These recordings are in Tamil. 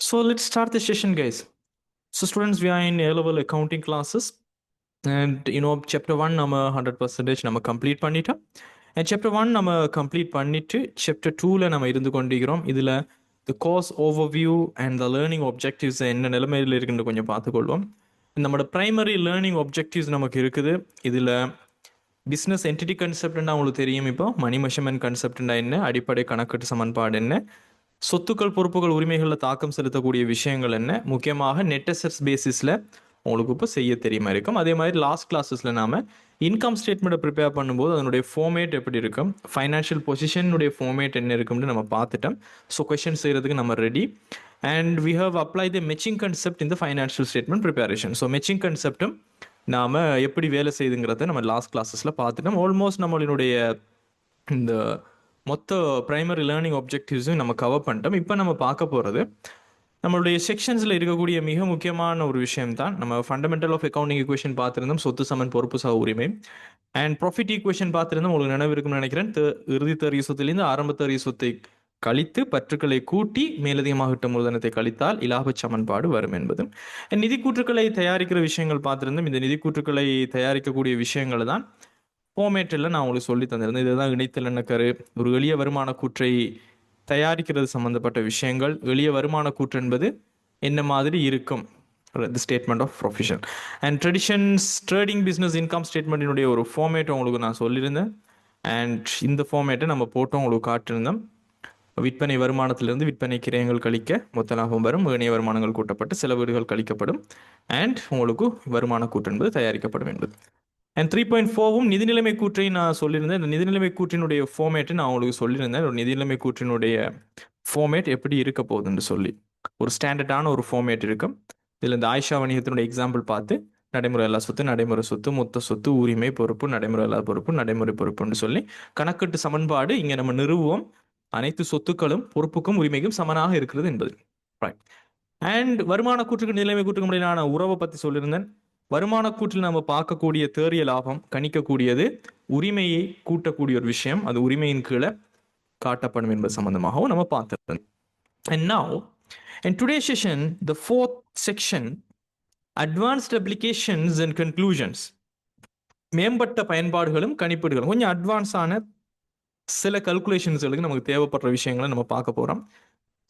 So let's start the session, guys. So students, we are in A-level accounting classes, and chapter 1 நம்ம 100% நம்ம complete பண்ணிட்டோம். And chapter 1 நம்ம complete பண்ணிட்டு chapter 2ல நம்ம இருந்து கொண்டிருக்கிறோம். இதில் the course overview and the learning objectives என்ன நிலைமையில் இருக்குன்னு கொஞ்சம் பார்த்துக்கொள்வோம். நம்மளோட primary learning objectives நமக்கு இருக்குது. இதில் பிஸ்னஸ் என்டிட்டி கன்செப்ட்னா உங்களுக்கு தெரியும். இப்போ மணி மெஷர்மெண்ட் கன்செப்ட்னா என்ன, அடிப்படை கணக்கீட்டு சமன்பாடு என்ன, சொத்துக்கள் பொறுப்புகள் உரிமைகளில் தாக்கம் செலுத்தக்கூடிய விஷயங்கள் என்ன, முக்கியமாக நெட் அசெட்ஸ் பேசிஸில் உங்களுக்கு இப்போ செய்ய தெரியுமா இருக்கும். அதே மாதிரி லாஸ்ட் கிளாஸஸில் நாம் இன்கம் ஸ்டேட்மெண்ட்டை ப்ரிப்பேர் பண்ணும்போது அதனுடைய ஃபார்மேட் எப்படி இருக்கும், ஃபைனான்ஷியல் பொசிஷனுடைய ஃபார்மேட் என்ன இருக்கும்னு நம்ம பார்த்துட்டோம். ஸோ கொஷின் செய்கிறதுக்கு நம்ம ரெடி. And we have apply the matching concept இந்த financial statement preparation. So matching கன்செப்டும் நாம் எப்படி வேலை செய்யுதுங்கிறத நம்ம லாஸ்ட் கிளாஸஸில் பார்த்துட்டோம். ஆல்மோஸ்ட் நம்மளுடைய இந்த மொத்த ப்ரைமரி லேர்னிங் ஆப்ஜெக்டிவ்ஸும் நம்ம கவர் பண்ணிட்டோம். இப்போ நம்ம பார்க்க போகிறது நம்மளுடைய செக்ஷன்ஸில் இருக்கக்கூடிய மிக முக்கியமான ஒரு விஷயம் தான். நம்ம ஃபண்டமெண்டல் ஆஃப் அக்கௌண்டிங் ஈக்குவேஷன் பார்த்துருந்தோம், சொத்து சமன் பொறுப்பு சக உரிமை. அண்ட் ப்ராஃபிட் ஈக்குவேஷன் பார்த்துருந்தோம், உங்களுக்கு நினைவு இருக்குன்னு நினைக்கிறேன். இறுதி தறிய சொத்திலிருந்து ஆரம்ப தறிய சொத்தை கழித்து பற்றுக்களை கூட்டி மேலதிகமாக இட்ட மூலதனத்தை கழித்தால் இலாப சமன்பாடு வரும் என்பது. நிதி கூற்றுக்களை தயாரிக்கிற விஷயங்கள் பார்த்துருந்தோம். இந்த நிதி கூற்றுக்களை தயாரிக்கக்கூடிய விஷயங்கள் தான் ஃபார்மேட்டில் நான் உங்களுக்கு சொல்லி தந்திருந்தேன். இதுதான் இணைத்தல் எண்ணக்கரு, ஒரு எளிய வருமான கூற்றை தயாரிக்கிறது சம்பந்தப்பட்ட விஷயங்கள். எளிய வருமான கூற்று என்பது என்ன மாதிரி இருக்கும், the statement of profession and traditions trading business income ஸ்டேட்மெண்ட்டினுடைய ஒரு ஃபார்மேட்டை உங்களுக்கு நான் சொல்லியிருந்தேன். அண்ட் இந்த ஃபார்மேட்டை நம்ம போட்டோம் உங்களுக்கு காட்டியிருந்தோம். விற்பனை வருமானத்திலிருந்து விற்பனை கிரயங்கள் கழிக்க மொத்த லாபம் வரும், ஏனைய வருமானங்கள் கூட்டப்பட்டு செலவீடுகள் கழிக்கப்படும், அண்ட் உங்களுக்கு வருமான கூற்று என்பது தயாரிக்கப்படும் என்பது. அண்ட் 3.4வும் நிதிநிலைமை கூற்றை நான் சொல்லியிருந்தேன். இந்த நிதிநிலைமை கூற்றினுடைய ஃபார்மேட்டை நான் உங்களுக்கு சொல்லியிருந்தேன். ஒரு நிதிநிலைமை கூற்றினுடைய ஃபார்மேட் எப்படி இருக்க போகுதுன்னு சொல்லி ஒரு ஸ்டாண்டர்டான ஒரு ஃபார்மேட் இருக்கும். இதில் இந்த ஆயிஷா வணிகத்தினுடைய எக்ஸாம்பிள் பார்த்து நடைமுறை எல்லா சொத்து, நடைமுறை சொத்து, மொத்த சொத்து, உரிமை பொறுப்பு, நடைமுறை எல்லா பொறுப்பு, நடைமுறை பொறுப்புன்னு சொல்லி கணக்கீட்டு சமன்பாடு இங்கே நம்ம நிறுவுவோம். அனைத்து சொத்துக்களும் பொறுப்புக்கும் உரிமைக்கும் சமனாக இருக்கிறது என்பது. ரைட். அண்ட் வருமான கூற்றுக்கு நிலைமை கூற்றுக்கு முறையிலான உறவை பற்றி சொல்லியிருந்தேன். வருமான கூற்றில் நம்ம பார்க்கக்கூடிய தேறிய லாபம் கணிக்கக்கூடியது உரிமையை கூட்டக்கூடிய ஒரு விஷயம், அது உரிமையின் கீழே காட்டப்படும் என்பது சம்பந்தமாகவும் நம்ம பார்த்துருந்தோம். And now in today's session, the fourth section, advanced applications and conclusions, மேம்பட்ட பயன்பாடுகளும் கணிப்பீடுகளும், கொஞ்சம் அட்வான்ஸான சில கல்குலேஷன்ஸ்களுக்கு நமக்கு தேவைப்படுற விஷயங்களை நம்ம பார்க்க போகிறோம்.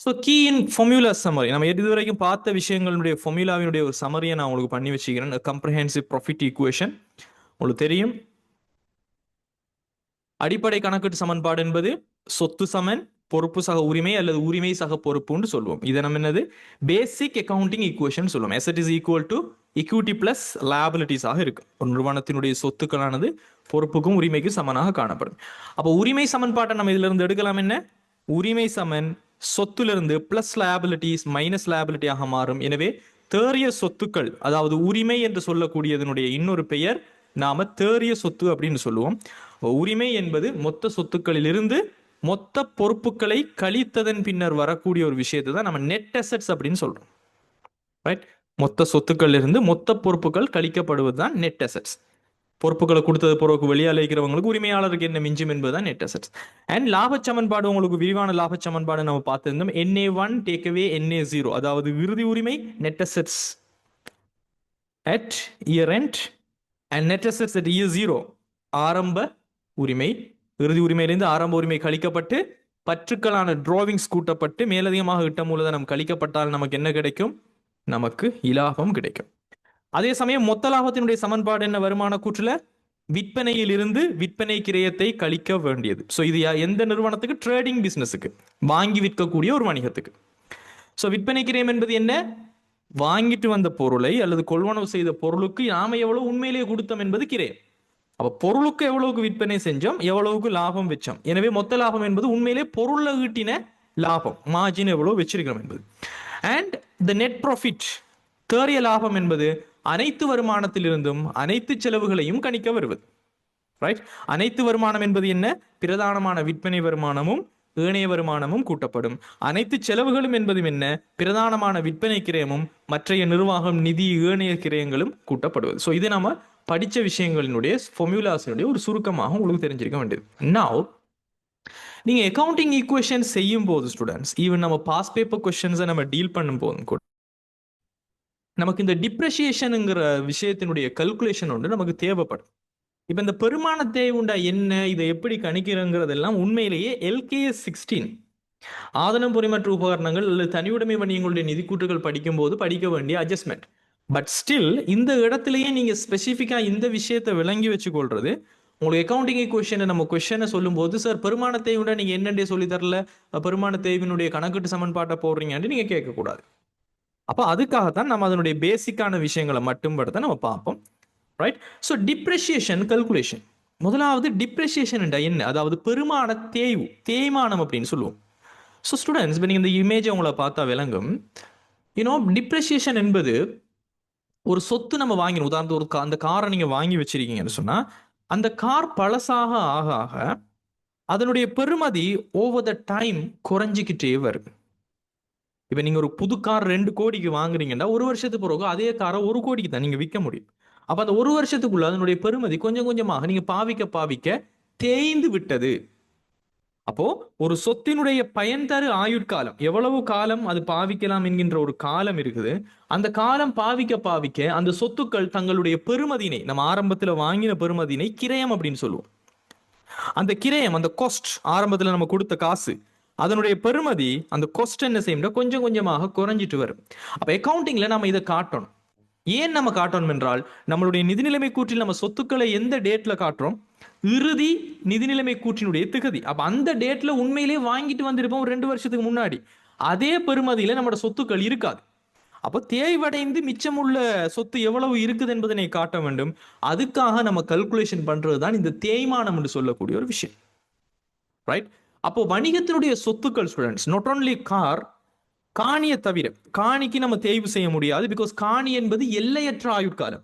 ஸோ கீ இன் ஃபார்முலா சம்மரி, நம்ம இது வரைக்கும் பார்த்த விஷயங்களுடைய ஃபார்முலாவினுடைய ஒரு சம்மரியை நான் உங்களுக்கு பண்ணி வச்சுக்கிறேன். கம்ப்ரஹென்சிவ் ப்ராஃபிட் ஈக்குவேஷன் உங்களுக்கு தெரியும். அடிப்படை கணக்கீட்டு சமன்பாடு என்பது சொத்து சமன் பொறுப்பு சக உரிமை அல்லது உரிமை சக பொறுப்புன்னு சொல்லுவோம். இதை நம்ம என்னது பேசிக் அக்கௌண்டிங் ஈக்குவேஷன் சொல்லுவோம். Asset is equal to equity plus லைபிலிட்டிஸாக இருக்கும். ஒரு நிறுவனத்தினுடைய சொத்துக்களானது பொறுப்புக்கும் உரிமைக்கும் சமனாக காணப்படும். அப்போ உரிமை சமன்பாட்டை நம்ம இதுல இருந்து எடுக்கலாம். என்ன, உரிமை சமன் சொத்திலிருந்து பிளஸ் லைபிலிட்டிஸ் மைனஸ் லைபிலிட்டியாக மாறும். எனவே தேறிய சொத்துக்கள், அதாவது உரிமை என்று சொல்லக்கூடியதனுடைய இன்னொரு பெயர் நாம தேறிய சொத்து அப்படின்னு சொல்லுவோம். உரிமை என்பது மொத்த சொத்துக்களிலிருந்து மொத்த பொறுப்புகளை கழித்ததன் பின்னர் வரக்கூடிய ஒரு விஷயத்தை தான் நம்ம நெட் அசெட்ஸ் அப்படின்னு சொல்றோம். ரைட். மொத்த சொத்துக்கள் இருந்து மொத்த பொறுப்புகள் கழிக்கப்படுவது தான் நெட் அசெட்ஸ். பொறுப்புகளை கொடுத்தது பிறகு வெளியால் இருக்கிறவங்களுக்கு உரிமையாளருக்கு என்ன மிஞ்சும் என்பதுதான் நெட் அசெட்ஸ். அண்ட் லாப சமன்பாடு, உங்களுக்கு விரிவான லாப சமன்பாடு நம்ம பார்த்திருந்தோம். NA1 டேக் அவே NA0, அதாவது இறுதி உரிமை net assets at year end and net assets at year 0 ஆரம்ப உரிமை, இறுதி உரிமையிலிருந்து ஆரம்ப உரிமை கழிக்கப்பட்டு பற்றுக்களான டிராவிங்ஸ் கூட்டப்பட்டு மேலதிகமாக இட்ட மூலதனம் கழிக்கப்பட்டால் நமக்கு என்ன கிடைக்கும், நமக்கு இலாபம் கிடைக்கும். அதே சமயம் மொத்த லாபத்தினுடைய சமன்பாடு என்ன, வருமான கூற்றுல விற்பனையில் இருந்து விற்பனை கிரயத்தை கழிக்க வேண்டியது. ஸோ இது எந்த நிறுவனத்துக்கு, ட்ரேடிங் பிசினஸுக்கு, வாங்கி விற்கக்கூடிய ஒரு வணிகத்துக்கு. ஸோ விற்பனை கிரயம் என்பது என்ன, வாங்கிட்டு வந்த பொருளை அல்லது கொள்வனவு செய்த பொருளுக்கு நாம எவ்வளவு உண்மையிலேயே கொடுத்தோம் என்பது கிரயம். அப்ப பொருளுக்கு எவ்வளவுக்கு விற்பனை செஞ்சோம், எவ்வளவுக்கு லாபம் வச்சோம். எனவே மொத்த லாபம் என்பது உண்மையிலே பொருளை ஈட்டின லாபம், மார்ஜின் எவ்வளவு வச்சிருக்கிறோம் என்பது. அண்ட் த நெட் ப்ராஃபிட், தேறிய லாபம் என்பது அனைத்து வருமானத்திலிருந்தும் அனைத்து செலவுகளையும் கணிக்க வருவது. ரைட். அனைத்து வருமானம் என்பது என்ன, பிரதானமான விற்பனை வருமானமும் ஏனைய வருமானமும் கூட்டப்படும். அனைத்து செலவுகளும் என்பதும் என்ன, பிரதானமான விற்பனை கிரயமும் மற்றைய நிர்வாகம் நிதி ஏனைய கிரயங்களும் கூட்டப்படுவது. ஸோ இது நாம படித்த விஷயங்களினுடைய ஃபார்முலாஸினுடைய ஒரு சுருக்கமாக உங்களுக்கு தெரிஞ்சிருக்க வேண்டியது. நவ் நீங்கள் அக்கௌண்டிங் ஈக்குவேஷன் செய்யும் போது ஸ்டூடெண்ட்ஸ், ஈவன் நம்ம பாஸ் பேப்பர் கொஸ்டின்ஸை நம்ம டீல் பண்ணும் போதும் கூட நமக்கு இந்த டிப்ரெஷியேஷனுங்கிற விஷயத்தினுடைய கல்குலேஷன் ஒன்று நமக்கு தேவைப்படும். இப்போ இந்த பெருமான தேய்வுண்டா என்ன, இதை எப்படி கணிக்கிறங்கிறதெல்லாம் உண்மையிலேயே எல்கேஎஸ் 16 ஆதனம் பொறிமற்ற உபகரணங்கள் அல்லது தனியுடைமை வணிகங்களுடைய நிதிக்கூற்றுகள் படிக்கும்போது படிக்க வேண்டிய அட்ஜஸ்ட்மெண்ட். பட் ஸ்டில் இந்த இடத்துலயே நீங்க ஸ்பெசிஃபிக்கா இந்த விஷயத்தை விளங்கி வச்சுக்கொள்றது, உங்களுக்கு அக்கௌண்டிங் ஈக்குவேஷனை நம்ம கொஸ்டினை சொல்லும்போது, சார் பெருமான தேய்வுண்டா நீங்க என்னண்டே சொல்லி தரல, பெருமான தேய்வினுடைய கணக்கீட்டு சமன்பாட்டை போடுறீங்கன்னு நீங்க கேட்கக்கூடாது. அப்போ அதுக்காகத்தான் நம்ம அதனுடைய பேசிக்கான விஷயங்களை மட்டும் படுத்த நம்ம பார்ப்போம். ரைட். So depreciation calculation. முதலாவது டிப்ரெஷியேஷன் என்ன, அதாவது பெருமான தேய்வு, தேய்மானம் அப்படின்னு சொல்லுவோம். ஸோ ஸ்டூடெண்ட்ஸ், இப்போ நீங்கள் இந்த இமேஜை உங்களை பார்த்தா விளங்கும். டிப்ரெஷியேஷன் என்பது ஒரு சொத்து நம்ம வாங்கினோம். உதாரணத்துக்கு அந்த காரை நீங்கள் வாங்கி வச்சிருக்கீங்கன்னு சொன்னால், அந்த கார் பழசாக ஆக ஆக அதனுடைய பெறுமதி ஓவர் த டைம் குறைஞ்சிக்கிட்டே வருது. இப்போ நீங்கள் ஒரு புது கார் 2 கோடிக்கு வாங்குறீங்கன்னா, ஒரு வருஷத்துக்கு பிறகு அதே காரை 1 கோடிக்கு தான் நீங்கள் விற்க முடியும். அப்போ அந்த ஒரு வருஷத்துக்குள்ள அதனுடைய பெறுமதி கொஞ்சம் கொஞ்சமாக நீங்கள் பாவிக்க பாவிக்க தேய்ந்து விட்டது. அப்போ ஒரு சொத்தினுடைய பயன் தரு ஆயுட்காலம், எவ்வளவு காலம் அது பாவிக்கலாம் என்கின்ற ஒரு காலம் இருக்குது. அந்த காலம் பாவிக்க பாவிக்க அந்த சொத்துக்கள் தங்களுடைய பெறுமதியினை, நம்ம ஆரம்பத்தில் வாங்கின பெறுமதியினை கிரயம் அப்படின்னு சொல்லுவோம். அந்த கிரயம், அந்த காஸ்ட், ஆரம்பத்தில் நம்ம கொடுத்த காசு, அதனுடைய பெறுமதி, அந்த காஸ்ட் என்ன செய்யும், கொஞ்சம் கொஞ்சமாக குறைஞ்சிட்டு வரும். அப்ப அக்கௌண்டிங்ல நம்ம இதை காட்டணும். ஏன் நம்ம காட்டணும் என்றால், நம்மளுடைய நிதிநிலைமை கூற்றில் நம்ம சொத்துக்களை எந்த டேட்ல காட்டுறோம், இறுதி நிதிநிலைமை கூற்றினுடைய திகதி. அப்ப அந்த டேட்ல உண்மையிலேயே வாங்கிட்டு வந்திருப்போம் ஒரு 2 வருஷத்துக்கு முன்னாடி, அதே பெறுமதியில நம்மளோட சொத்துக்கள் இருக்காது. அப்போ தேய்வடைந்து மிச்சமுள்ள சொத்து எவ்வளவு இருக்குது என்பதனை காட்ட வேண்டும். அதுக்காக நம்ம கல்குலேஷன் பண்றதுதான் இந்த தேய்மானம் என்று சொல்லக்கூடிய ஒரு விஷயம். ரைட். அப்போ வணிகத்தினுடைய சொத்துக்கள் ஸ்டூடெண்ட்ஸ், நாட் ஓன்லி கார், காணியை தவிர, காணிக்கு நம்ம தேய்வு செய்ய முடியாது. பிகாஸ் காணி என்பது எல்லையற்ற ஆயுட்காலம்.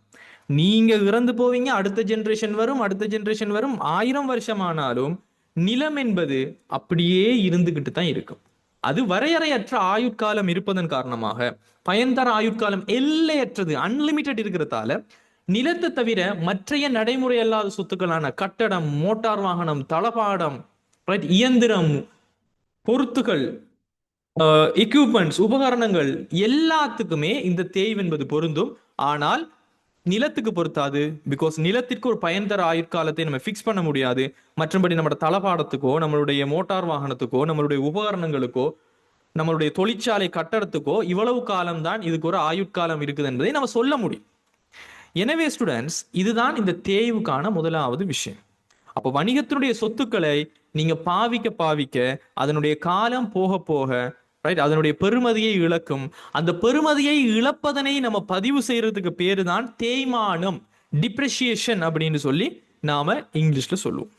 நீங்க இறந்து போவீங்க, அடுத்த ஜெனரேஷன் வரும், அடுத்த ஜெனரேஷன் வரும், 1000 வருஷம் ஆனாலும் நிலம் என்பது அப்படியே இருந்துகிட்டு தான் இருக்கும். அது வரையறையற்ற ஆயுட்காலம் இருப்பதன் காரணமாக, பயன்தர ஆயுட்காலம் எல்லையற்றது, அன்லிமிட்டெட் இருக்கிறதால, நிலத்தை தவிர மற்றைய நடைமுறை அல்லாத சொத்துக்களான கட்டடம், மோட்டார் வாகனம், தளபாடம், இயந்திரம், பொருத்துகள், எக்யூப்மெண்ட்ஸ், உபகரணங்கள் எல்லாத்துக்குமே இந்த தேய்வு என்பது பொருந்தும். ஆனால் நிலத்துக்கு பொறுத்தாது. பிகாஸ் நிலத்திற்கு ஒரு பயன் தர ஆயுட்காலத்தை நம்ம ஃபிக்ஸ் பண்ண முடியாது. மற்றபடி நம்மளோட தளபாடத்துக்கோ, நம்மளுடைய மோட்டார் வாகனத்துக்கோ, நம்மளுடைய உபகரணங்களுக்கோ, நம்மளுடைய தொழிற்சாலை கட்டடத்துக்கோ இவ்வளவு காலம் தான் இதுக்கு ஒரு ஆயுட்காலம் இருக்குது என்பதை நம்ம சொல்ல முடியும். எனவே ஸ்டூடெண்ட்ஸ், இதுதான் இந்த தேய்வுக்கான முதலாவது விஷயம். அப்போ வணிகத்தினுடைய சொத்துக்களை நீங்க பாவிக்க பாவிக்க அதனுடைய காலம் போக போக, ரைட், அதனுடைய பெறுமதியை இழக்கும். அந்த பெறுமதியை இழப்பதனை நம்ம பதிவு செய்யறதுக்கு பேரு தான் தேய்மானம், டிப்ரெஷியேஷன் அப்படின்னு சொல்லி நாம இங்கிலீஷ்ல சொல்லுவோம்.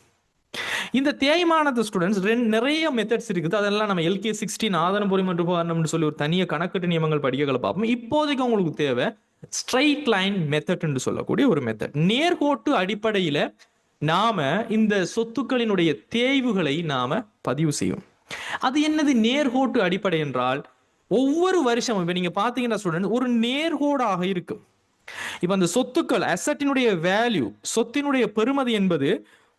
இந்த தேய்மானத்தை ஸ்டூடெண்ட்ஸ் நிறைய மெத்தட்ஸ் இருக்குது. அதெல்லாம் நம்ம LK 16 ஆதன பொறிமற்ற உபகரணம்னு சொல்லி ஒரு தனிய கணக்கீட்டு நியமங்கள் படிக்ககளை பார்ப்போம். இப்போதைக்கு உங்களுக்கு தேவை ஸ்ட்ரைட் லைன் மெத்தட் என்று சொல்லக்கூடிய ஒரு மெத்தட். நேர்கோட்டு அடிப்படையில நாம இந்த சொத்துக்களினுடைய தேய்வுகளை நாம பதிவு செய்வோம். அது என்னது நேர்கோட்டு அடிப்படை என்றால், ஒவ்வொரு வருஷமும் இப்ப நீங்க பாத்தீங்கன்னா ஸ்டூடெண்ட், ஒரு நேர்கோடாக இருக்கும். இப்ப அந்த சொத்துக்கள், அசட்டினுடைய வேல்யூ, சொத்தினுடைய பெறுமதி என்பது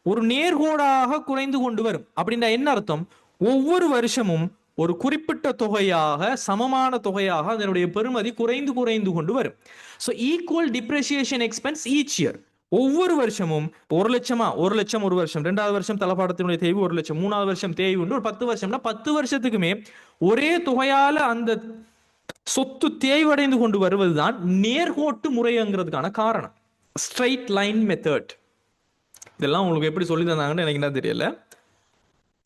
ஒரு நேர்கோடாக குறைந்து கொண்டு வரும். அப்படின்னா என்ன அர்த்தம், ஒவ்வொரு வருஷமும் ஒரு குறிப்பிட்ட தொகையாக, சமமான தொகையாக அதனுடைய பெறுமதி குறைந்து குறைந்து கொண்டு வரும். So equal depreciation expense each year. ஒவ்வொரு வருஷமும் 1 லட்சமா, 1 லட்சம் ஒரு வருஷம், 2வது வருஷம் தளபாடத்தினுடைய தேய்வு 1 லட்சம், 3வது வருஷம் தேய்வு ஒரு 10 வருஷம்னா 10 வருஷத்துக்குமே ஒரே தொகையால அந்த சொத்து தேய்வடைந்து கொண்டு வருவதுதான் நேர்கோட்டு முறைங்கிறதுக்கான காரணம். Straight line method. இதெல்லாம் உங்களுக்கு எப்படி சொல்லி தந்தாங்கன்னு எனக்கு என்ன தெரியல.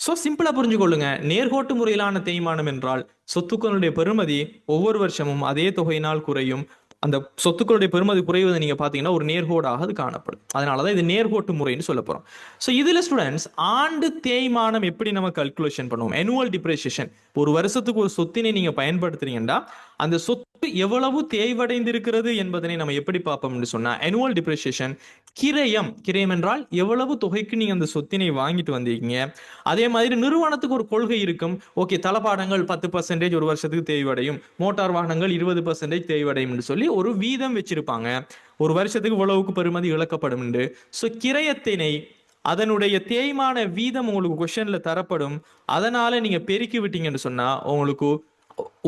ஸோ சிம்பிளா புரிஞ்சுக்கொள்ளுங்க. நேர்கோட்டு முறையிலான தேய்மானம் என்றால் சொத்துக்களுடைய பெறுமதி ஒவ்வொரு வருஷமும் அதே தொகையினால் குறையும். அந்த சொத்துக்களுடைய பெறுமதி குறைவதை நீங்க பாத்தீங்கன்னா ஒரு நேர்கோடாக அது காணப்படும். அதனாலதான் இது நேர்கோட்டு முறைன்னு சொல்ல போறோம். ஸோ இதுல ஸ்டூடெண்ட்ஸ், ஆண்டு தேய்மானம் எப்படி நம்ம கல்குலேஷன் பண்ணுவோம், annual depreciation. ஒரு வருஷத்துக்கு ஒரு சொத்தினை நீங்க பயன்படுத்துறீங்கன்னா அந்த சொத்து எவ்வளவு தேய்வடைந்து இருக்கிறது என்பதனை நம்ம எப்படி பார்ப்போம்னு சொன்னா, annual depreciation. கிரயம், கிரயம் என்றால் எவ்வளவு தொகைக்கு நீங்க அந்த சொத்தினை வாங்கிட்டு வந்தீங்க. அதே மாதிரி நிறுவனத்துக்கு ஒரு கொள்கை இருக்கும். ஓகே, தளபாடங்கள் 10% ஒரு வருஷத்துக்கு தேய்வடையும், மோட்டார் வாகனங்கள் 20% தேய்வடையும் சொல்லி ஒரு வீதம் வச்சிருப்பாங்க. ஒரு வருஷத்துக்கு இவ்வளவுக்கு பெறுமதி இழக்கப்படும். ஸோ கிரயத்தினை அதனுடைய தேய்மான வீதம் உங்களுக்கு கொஸ்டின்ல தரப்படும். அதனால நீங்க பெருக்கி விட்டீங்கன்னு சொன்னா உங்களுக்கு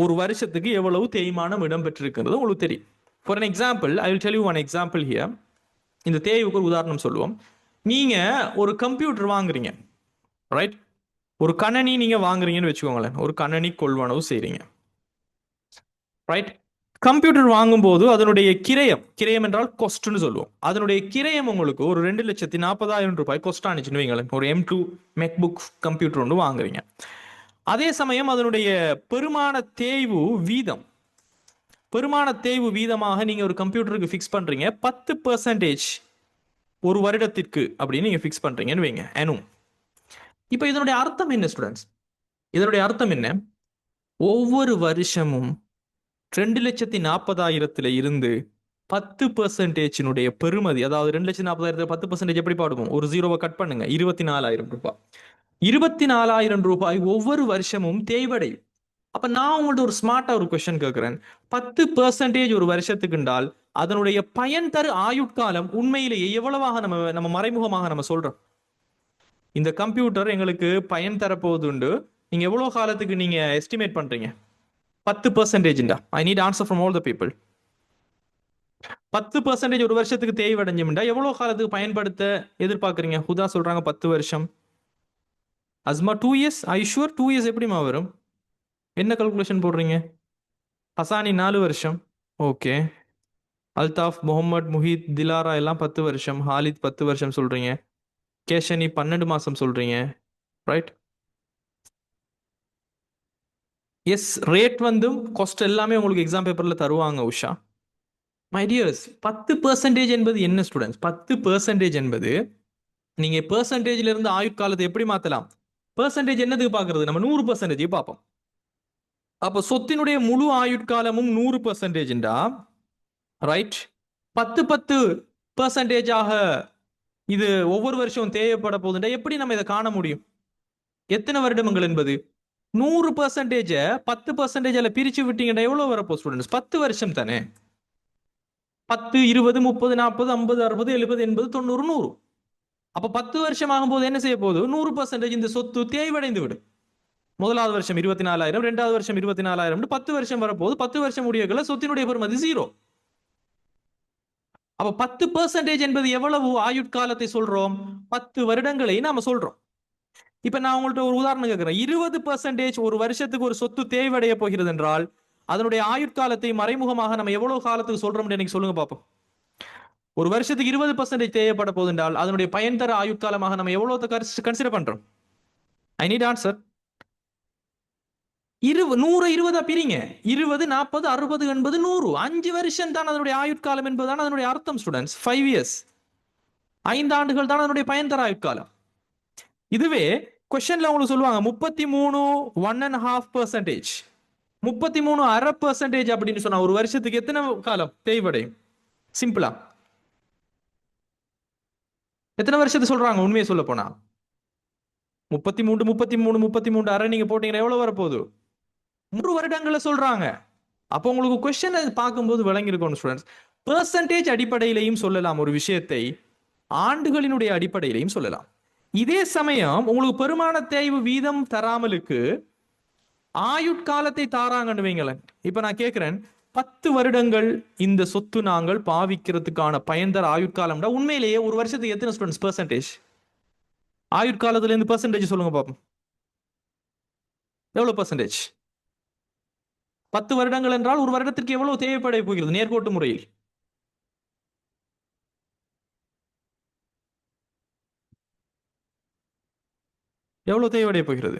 ஒரு வருஷத்துக்கு எவ்வளவு தேய்மானம் இடம்பெற்றிருக்கிறது உங்களுக்கு தெரியும். For an example I will tell you one example here. இந்த தேய்வுக்கு ஒரு உதாரணம் சொல்லுவோம். நீங்க ஒரு கம்ப்யூட்டர் வாங்குறீங்க, ரைட்? ஒரு கணனி நீங்க வாங்குறீங்கன்னு வச்சுக்கோங்களேன். ஒரு கணனி கொள்வனவு செய்றீங்க, ரைட்? கம்ப்யூட்டர் வாங்கும்போது அதனுடைய கிரயம், கிரயம் என்றால் கொஸ்ட்னு சொல்லுவோம். அதனுடைய கிரயம் உங்களுக்கு ஒரு 2,40,000 ரூபாய் கொஸ்ட் ஆனிச்சுன்னு வைங்களேன். ஒரு M2 மேக்புக் கம்ப்யூட்டர் ஒன்று வாங்குறீங்க. அதே சமயம் அதனுடைய பெருமான தேய்வு வீதம், பெருமான தேய்வு வீதமாக நீங்க ஒரு கம்ப்யூட்டருக்கு ஃபிக்ஸ் பண்றீங்க 10% ஒரு வருடத்திற்கு அப்படின்னு நீங்க ஃபிக்ஸ் பண்றீங்கன்னு வைங்க, அனு. இப்போ இதனுடைய அர்த்தம் என்ன ஸ்டூடெண்ட்ஸ்? இதனுடைய அர்த்தம் என்ன? ஒவ்வொரு வருஷமும் 2,40,000 இருந்து 10% பெருமதி, அதாவது 2,40,000 10% எப்படி பாடுவோம்? ஒரு ஜீரோவை கட் பண்ணுங்க, 24,000 ரூபாய். 24,000 ரூபாய் ஒவ்வொரு வருஷமும் தேய்வடையும். அப்ப நான் உங்கள்ட்ட ஒரு ஸ்மார்ட்டா ஒரு கொஸ்டின் கேட்கிறேன். 10% ஒரு வருஷத்துக்கு என்றால் அதனுடைய பயன் தரு ஆயுட்காலம் உண்மையிலேயே எவ்வளவாக நம்ம மறைமுகமாக நம்ம சொல்றோம்? இந்த கம்ப்யூட்டர் எங்களுக்கு பயன் தரப்போகுது உண்டு, நீங்க எவ்வளவு காலத்துக்கு நீங்க எஸ்டிமேட் பண்றீங்க? 10%. I need answer from all the people. 10% ஒரு வருஷத்துக்கு தேய்வடைஞ்சும்டா எவ்வளவு காலத்துக்கு பயன்படுத்த எதிர்பார்க்குறீங்க? ஹுதா சொல்றாங்க 10 வருஷம். அஸ்மா 2 இயர்ஸ். ஐ ஷூர் 2 இயர்ஸ் எப்படிமா வரும்? என்ன கல்குலேஷன் போடுறீங்க? ஹசானி 4 வருஷம். ஓகே. அல்தாஃப், முகமது, முஹீத், திலாரா எல்லாம் 10 வருஷம். ஹாலித் 10 வருஷம் சொல்றீங்க. கேஷனி 12 மாசம் சொல்றீங்க, ரைட்? எஸ், ரேட் வந்து காஸ்ட் எல்லாமே உங்களுக்கு எக்ஸாம் பேப்பர்ல தருவாங்க உஷா. மை டியர்ஸ், 10% என்பது என்ன ஸ்டூடெண்ட்ஸ்? 10% என்பது நீங்க பெர்சன்டேஜ்ல இருந்து ஆயுட்காலத்தை எப்படி மாத்தலாம்? பெர்சன்டேஜ் என்னதுக்கு பாக்குறது? நம்ம 100% பார்ப்போம். அப்ப சொத்தினுடைய முழு ஆயுட்காலமும் 100%, ரைட்? 10% இது ஒவ்வொரு வருஷம் தேவைப்பட போகுதுண்டா எப்படி நம்ம இதை காண முடியும்? எத்தனை வருடங்கள் என்பது 100% 10% பிரிச்சு விட்டீங்கன்னா எவ்வளவு வரப்போ ஸ்டூடெண்ட்ஸ்? 10 வருஷம் தானே. 10, 20, 30, 40, 50, 60, 70, 80, 90, 100. அப்ப 10 வருஷம் ஆகும்போது என்ன செய்ய போகுது? 100% இந்த சொத்து தேய்வடைந்து விடும். முதலாவது வருஷம் 24,000, இரண்டாவது வருஷம் 24,000, 10 வருஷம் வரப்போது. 10 வருஷம் முடியக்குள்ள சொத்தினுடைய பெறுமதி 0. அப்ப 10% என்பது எவ்வளவு ஆயுட்காலத்தை சொல்றோம்? 10 வருடங்களை நாம சொல்றோம். இப்ப நான் உங்கள்ட்ட ஒரு உதாரணம் கேட்கிறேன். 20% ஒரு வருஷத்துக்கு ஒரு சொத்து தேய்வடைய போகிறது என்றால் அதனுடைய ஆயுட்காலத்தை மறைமுகமாக நம்ம எவ்வளவு காலத்துக்கு சொல்றோம் எனக்கு சொல்லுங்க பாப்போம். ஒரு வருஷத்துக்கு 20% தேவைப்பட போது என்றால் அதனுடைய பயன் தர ஆயுட்காலமாக நம்ம எவ்வளவு கன்சிடர் பண்றோம்? I need answer. 100 20 பிரிங்க. 20, 40, 60, 80, 100. 5 வருஷம் தான் அதனுடைய ஆயுட்காலம் என்பதுதான் அதனுடைய அர்த்தம் ஸ்டூடெண்ட்ஸ். 5 இயர்ஸ், 5 ஆண்டுகள் தான் அதனுடைய பயன் தர ஆயுட்காலம். இதுவே கொஸ்டின்ல உங்களுக்கு சொல்லுவாங்க 33 1.5%, 33.5% அப்படின்னு சொன்னா ஒரு வருஷத்துக்கு எத்தனை காலம் தேய்வடையும்? சிம்பிளா எத்தனை வருஷத்தை சொல்றாங்க? உண்மையை சொல்ல போனா 33 33 33 அரை நீங்க போட்டீங்கன்னா எவ்வளவு வரப்போகுது? 3 வருடங்களை சொல்றாங்க. அப்போ உங்களுக்கு கொஸ்டின் பார்க்கும்போது விளங்கியிருக்கும் ஸ்டூடெண்ட்ஸ். பெர்சன்டேஜ் அடிப்படையிலையும் சொல்லலாம் ஒரு விஷயத்தை, ஆண்டுகளினுடைய அடிப்படையிலையும் சொல்லலாம். இதே சமயம் உங்களுக்கு பெருமான தேய்வு வீதம் தராமலுக்கு ஆயுட்காலத்தை தாராங்கன்னு வைங்களேன். இப்ப நான் கேட்கிறேன், 10 வருடங்கள் இந்த சொத்து நாங்கள் பாவிக்கிறதுக்கான பயன்தர ஆயுட்காலம்டா உண்மையிலேயே ஒரு வருஷத்துக்கு எத்தனை ஸ்டூடெண்ட்ஸ் பெர்சன்டேஜ் ஆயுட்காலத்துல இருந்து பெர்சன்டேஜ் சொல்லுங்க பாப்போம். எவ்வளவு பெர்சன்டேஜ்? 10 வருடங்கள் என்றால் ஒரு வருடத்திற்கு எவ்வளவு தேவைப்பட போகிறது நேர்கோட்டு முறையில்? எவ்வளவு தேவைப்பட போகிறது?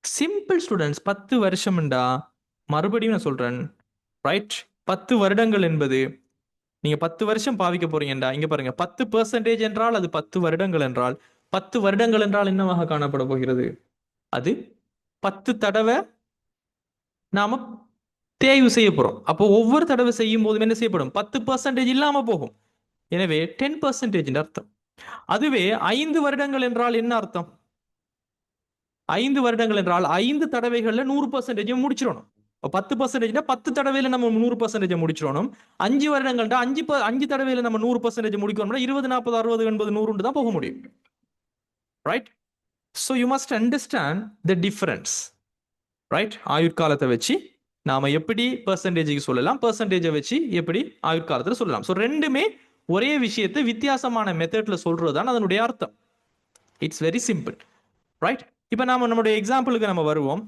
Simple students. 10 வருஷம்டா, மறுபடியும் நான் சொல்றேன், ரைட்? 10 வருடங்கள் என்பது நீங்க 10 வருஷம் பாவிக்க போறீங்கடா. இங்க பாருங்க, 10% என்றால் அது 10 வருடங்கள் என்றால் 10 வருடங்கள் என்றால் என்னவாக காணப்பட போகிறது? அது 10 தடவை நாம தேய்வு செய்ய போறோம். அப்போ ஒவ்வொரு தடவை செய்யும் போதும் என்ன செய்யப்படும்? 10% இல்லாம போகும். எனவே 10% அர்த்தம். அதுவே 5 வருடங்கள் என்றால் என்ன அர்த்தம்? 5 வருடங்கள் என்றால் 5 தடவைகள்ல 100% முடிச்சிடணும். 10% 10 தடவையில நம்ம 100% முடிச்சிடணும். 5 வருடங்கள்டா 5 தடவையில நம்ம 100% முடிக்கணும்னா 20 40 60 80 100 தான் போக முடியும். Right? So you must understand the difference. Right? ஆயுட்காலத்தை வச்சு நாம எப்படி பெர்சன்டேஜுக்கு சொல்லலாம், பெர்சன்டேஜை வச்சு எப்படி ஆயுட்காலத்தில் சொல்லலாம். ஸோ ரெண்டுமே ஒரே விஷயத்தை வித்தியாசமான மெத்தட்ல சொல்றது தான் அதனுடைய அர்த்தம். It's very simple. ரைட்? இப்போ நாம நம்மளுடைய எக்ஸாம்பிளுக்கு நம்ம வருவோம்.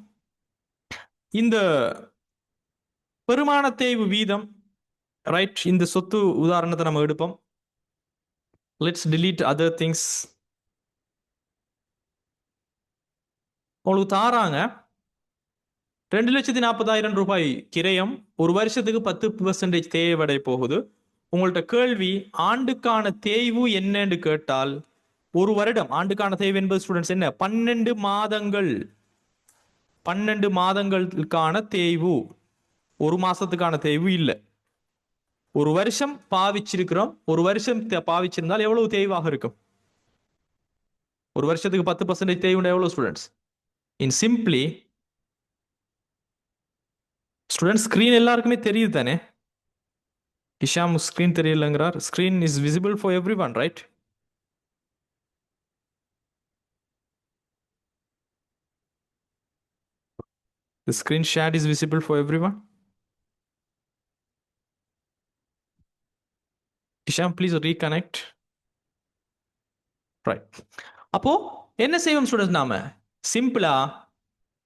இந்த பெருமான தேய்வு வீதம், ரைட், இந்த சொத்து உதாரணத்தை நம்ம எடுப்போம். Let's delete other things. உங்களுக்கு தாராங்க 2,40,000 ரூபாய் கிரயம், ஒரு வருஷத்துக்கு 10% தேய்வடை போகுது. உங்கள்ட்ட கேள்வி, ஆண்டுக்கான தேய்வு என்னன்னு கேட்டால், ஒரு வருடம் ஆண்டுக்கான தேய்வு என்பது ஸ்டூடெண்ட்ஸ் என்ன? 12 மாதங்கள். 12 மாதங்களுக்கான தேய்வு, ஒரு மாசத்துக்கான தேய்வு இல்லை. ஒரு வருஷம் பாவிச்சிருக்கிறோம். ஒரு வருஷம் பாவிச்சிருந்தால் எவ்வளவு தேய்வாக இருக்கும்? ஒரு வருஷத்துக்கு 10% தேய்வுண்டா எவ்வளவு students? In simply students, screen எல்லாருக்குமே தெரியுது தானே? ஹிஷாம் ஸ்கிரீன் தெரியலங்கிறார். Screen is visible for everyone, right? The screen share is visible for everyone. Hisham, please reconnect. Right. அப்போ என்ன செய்வோம் ஸ்டூடெண்ட்ஸ்? நாம சிம்பிளா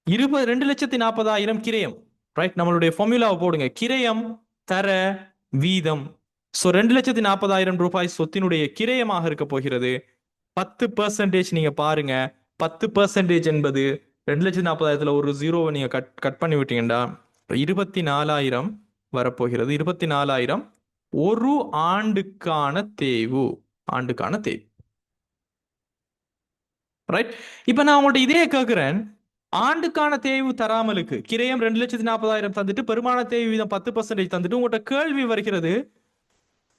2,40,000 கிரயம். ரைட்? நம்மளுடைய ஃபார்முலாவை போடுங்க. கிரயம் தர வீதம். ஸோ 2,40,000 ரூபாய் சொத்தினுடைய கிரயமாக இருக்க போகிறது. 10% நீங்க பாருங்க. 10% என்பது 2,40,000 ஒரு ஜீரோவை நீங்க கட் பண்ணி விட்டீங்கன்னா 24,000 வரப்போகிறது. 24,000 ஒரு ஆண்டுக்கான தேய்வு. ஆண்டுக்கான தேய்வு. ரைட்? இப்ப நான் உங்கள்ட்ட இதே கேட்கிறேன், ஆண்டுக்கான தேய்வு தராமலுக்கு கிரயம் 2,40,000 தந்துட்டு பெருமான தேய்வு வீதம் 10% தந்துட்டு உங்கள்ட்ட கேள்வி வருகிறது,